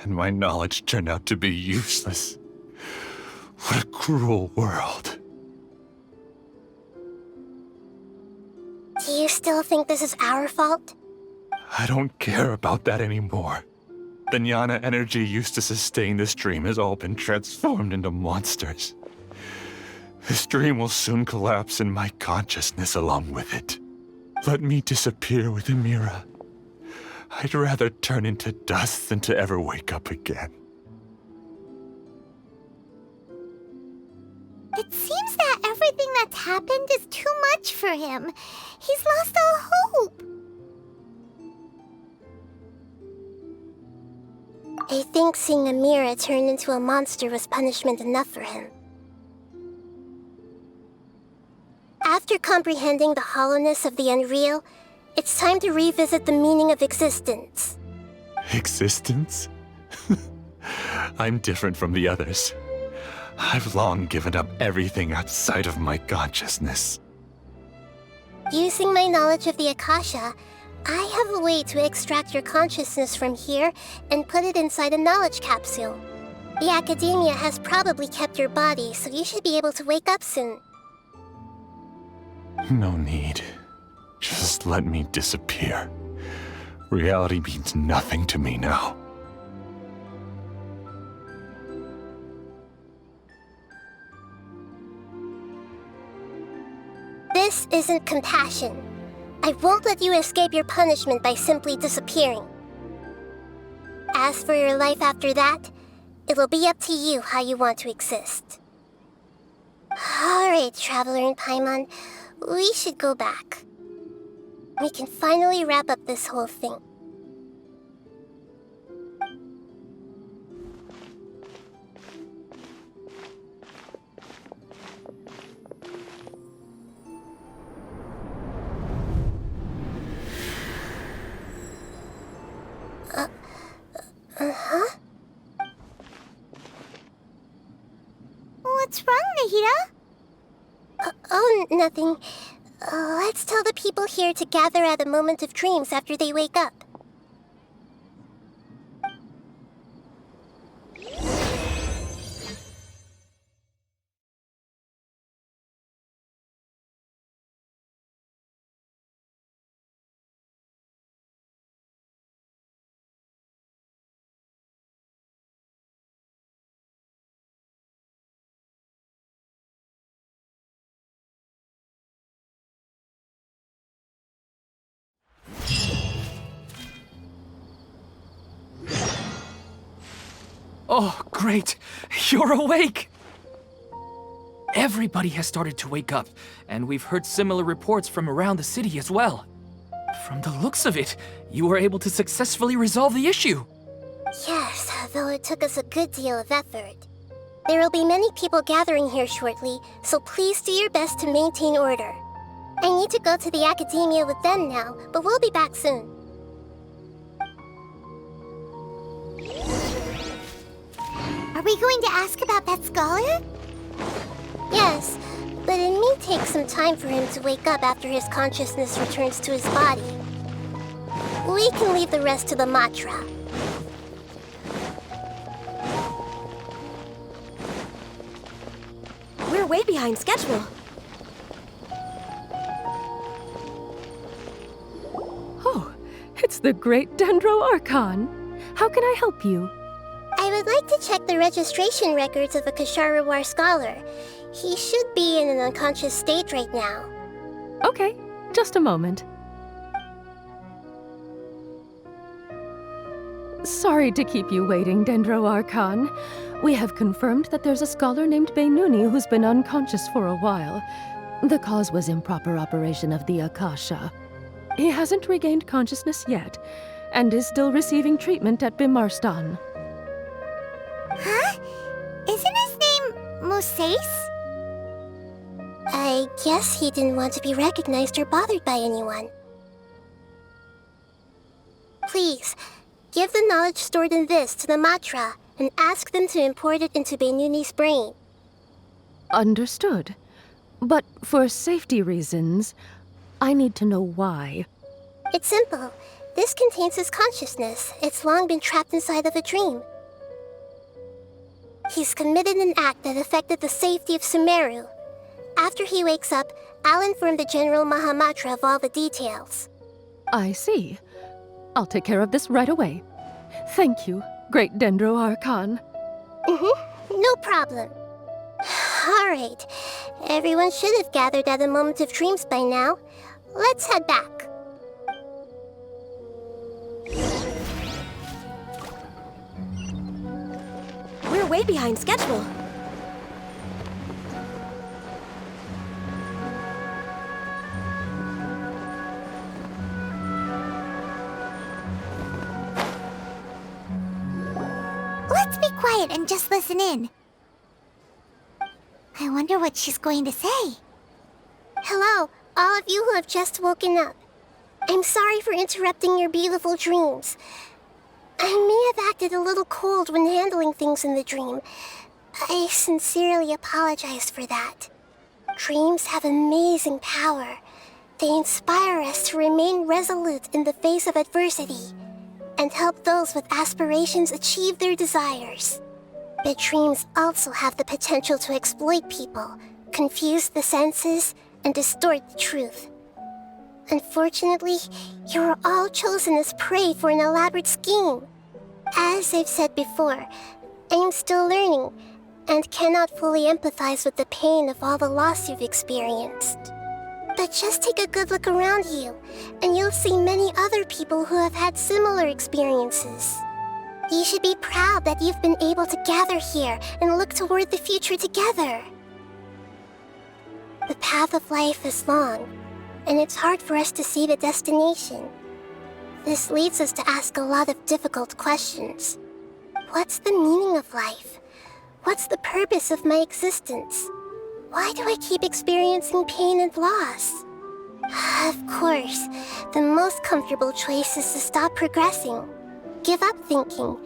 and my knowledge turned out to be useless. What a cruel world. Do you still think this is our fault? I don't care about that anymore. The Jnana energy used to sustain this dream has all been transformed into monsters. This dream will soon collapse and my consciousness along with it. Let me disappear with Amira. I'd rather turn into dust than to ever wake up again. It seems that everything that's happened is too much for him. He's lost all hope. I think seeing Amira turn into a monster was punishment enough for him. After comprehending the hollowness of the unreal, it's time to revisit the meaning of existence. Existence? I'm different from the others. I've long given up everything outside of my consciousness. Using my knowledge of the Akasha, I have a way to extract your consciousness from here and put it inside a knowledge capsule. The Academia has probably kept your body, so you should be able to wake up soon. No need. Just let me disappear. Reality means nothing to me now. This isn't compassion. I won't let you escape your punishment by simply disappearing. As for your life after that, it'll be up to you how you want to exist. Alright, Traveler and Paimon, we should go back. We can finally wrap up this whole thing. Huh? What's wrong, Nahida? Oh, nothing. Let's tell the people here to gather at a moment of dreams after they wake up. Oh, great. You're awake! Everybody has started to wake up, and we've heard similar reports from around the city as well. From the looks of it, you were able to successfully resolve the issue. Yes, though it took us a good deal of effort. There will be many people gathering here shortly, so please do your best to maintain order. I need to go to the academia with them now, but we'll be back soon. Are we going to ask about that scholar? Yes, but it may take some time for him to wake up after his consciousness returns to his body. We can leave the rest to the Matra. We're way behind schedule. Oh, it's the great Dendro Archon. How can I help you? I would like to check the registration records of a Kasharawar scholar. He should be in an unconscious state right now. Okay, just a moment. Sorry to keep you waiting, Dendro Archon. We have confirmed that there's a scholar named Beinuni who's been unconscious for a while. The cause was improper operation of the Akasha. He hasn't regained consciousness yet, and is still receiving treatment at Bimarstan. Huh? Isn't his name Moses? I guess he didn't want to be recognized or bothered by anyone. Please, give the knowledge stored in this to the Matra and ask them to import it into Beinuni's brain. Understood. But for safety reasons, I need to know why. It's simple. This contains his consciousness. It's long been trapped inside of a dream. He's committed an act that affected the safety of Sumeru. After he wakes up, I'll inform the General Mahamatra of all the details. I see. I'll take care of this right away. Thank you, great Dendro Archon. No problem. Alright. Everyone should have gathered at a moment of dreams by now. Let's head back. We're way behind schedule. Let's be quiet and just listen in. I wonder what she's going to say. Hello, all of you who have just woken up. I'm sorry for interrupting your beautiful dreams. I may have acted a little cold when handling things in the dream. I sincerely apologize for that. Dreams have amazing power. They inspire us to remain resolute in the face of adversity and help those with aspirations achieve their desires. But dreams also have the potential to exploit people, confuse the senses, and distort the truth. Unfortunately, you were all chosen as prey for an elaborate scheme. As I've said before, I am still learning and cannot fully empathize with the pain of all the loss you've experienced. But just take a good look around you, and you'll see many other people who have had similar experiences. You should be proud that you've been able to gather here and look toward the future together. The path of life is long, and it's hard for us to see the destination. This leads us to ask a lot of difficult questions. What's the meaning of life? What's the purpose of my existence? Why do I keep experiencing pain and loss? Of course, the most comfortable choice is to stop progressing. Give up thinking,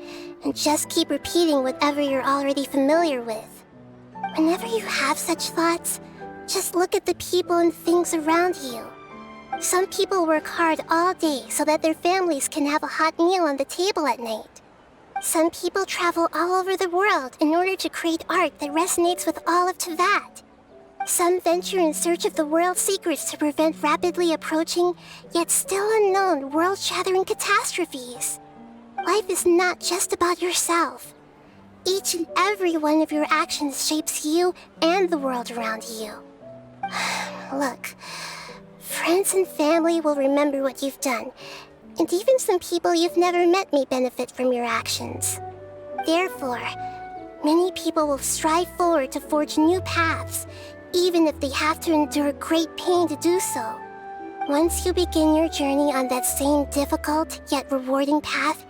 and just keep repeating whatever you're already familiar with. Whenever you have such thoughts, just look at the people and things around you. Some people work hard all day so that their families can have a hot meal on the table at night. Some people travel all over the world in order to create art that resonates with all of Teyvat. Some venture in search of the world's secrets to prevent rapidly approaching, yet still unknown, world-shattering catastrophes. Life is not just about yourself. Each and every one of your actions shapes you and the world around you. Look, friends and family will remember what you've done, and even some people you've never met may benefit from your actions. Therefore, many people will strive forward to forge new paths, even if they have to endure great pain to do so. Once you begin your journey on that same difficult yet rewarding path,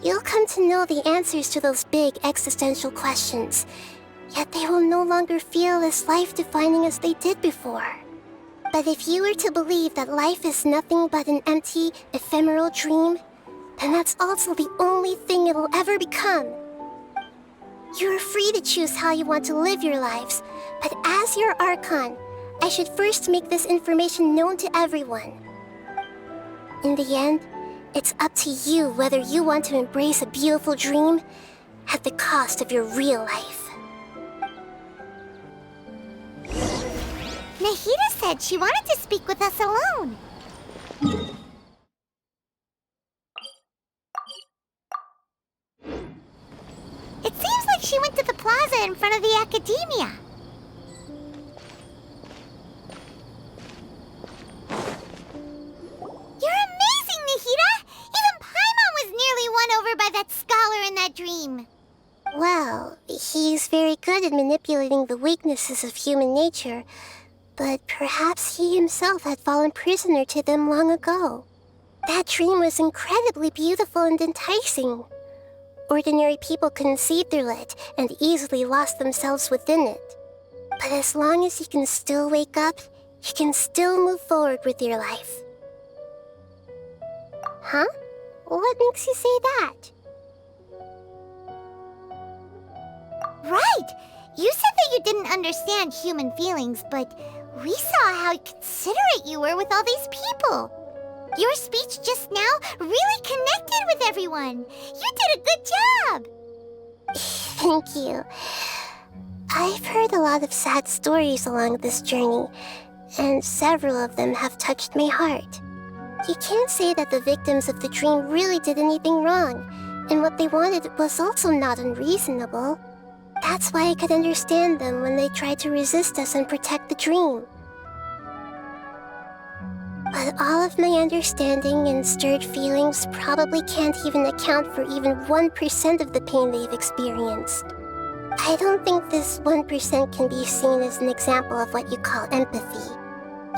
you'll come to know the answers to those big existential questions, yet they will no longer feel as life-defining as they did before. But if you were to believe that life is nothing but an empty, ephemeral dream, then that's also the only thing it'll ever become. You're free to choose how you want to live your lives, but as your Archon, I should first make this information known to everyone. In the end, it's up to you whether you want to embrace a beautiful dream at the cost of your real life. Nahida said she wanted to speak with us alone. It seems like she went to the plaza in front of the academia. You're amazing, Nahida! Even Paimon was nearly won over by that scholar in that dream. Well, he's very good at manipulating the weaknesses of human nature, but perhaps he himself had fallen prisoner to them long ago. That dream was incredibly beautiful and enticing. Ordinary people couldn't see through it and easily lost themselves within it. But as long as you can still wake up, you can still move forward with your life. Huh? What makes you say that? Right! You said that you didn't understand human feelings, but we saw how considerate you were with all these people. Your speech just now really connected with everyone. You did a good job. Thank you. I've heard a lot of sad stories along this journey, and several of them have touched my heart. You can't say that the victims of the dream really did anything wrong, and what they wanted was also not unreasonable. That's why I could understand them when they tried to resist us and protect the dream. But all of my understanding and stirred feelings probably can't even account for even 1% of the pain they've experienced. I don't think this 1% can be seen as an example of what you call empathy.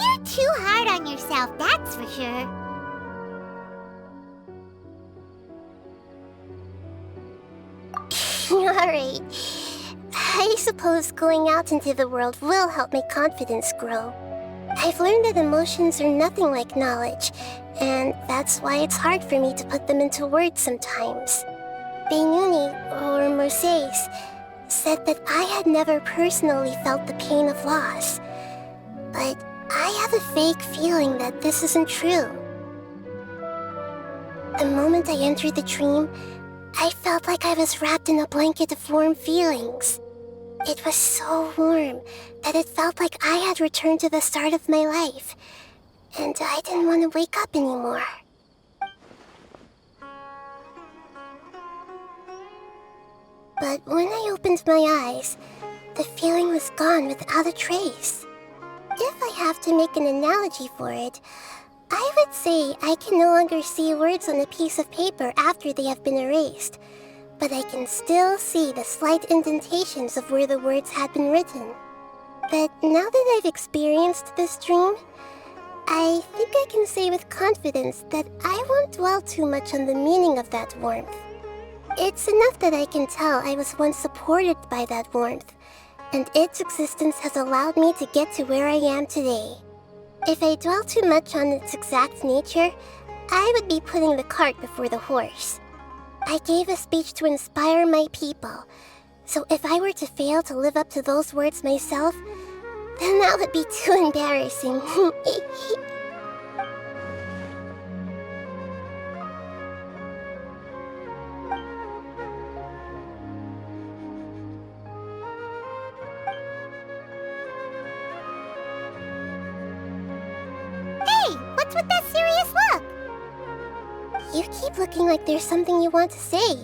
You're too hard on yourself, that's for sure. Alright. I suppose going out into the world will help my confidence grow. I've learned that emotions are nothing like knowledge, and that's why it's hard for me to put them into words sometimes. Beinuni, or Moses, said that I had never personally felt the pain of loss, but I have a vague feeling that this isn't true. The moment I entered the dream, I felt like I was wrapped in a blanket of warm feelings. It was so warm that it felt like I had returned to the start of my life, and I didn't want to wake up anymore. But when I opened my eyes, the feeling was gone without a trace. If I have to make an analogy for it, I would say I can no longer see words on a piece of paper after they have been erased, but I can still see the slight indentations of where the words had been written. But now that I've experienced this dream, I think I can say with confidence that I won't dwell too much on the meaning of that warmth. It's enough that I can tell I was once supported by that warmth, and its existence has allowed me to get to where I am today. If I dwell too much on its exact nature, I would be putting the cart before the horse. I gave a speech to inspire my people, so if I were to fail to live up to those words myself, then that would be too embarrassing. Hey, what's with that serious look? You keep looking like there's something you want to say.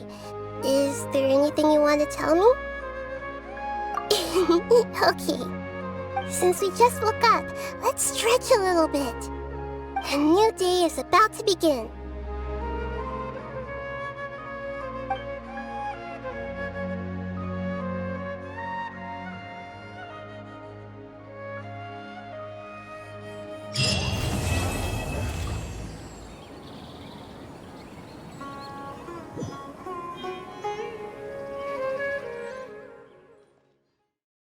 Is there anything you want to tell me? Okay. Since we just woke up, let's stretch a little bit. A new day is about to begin.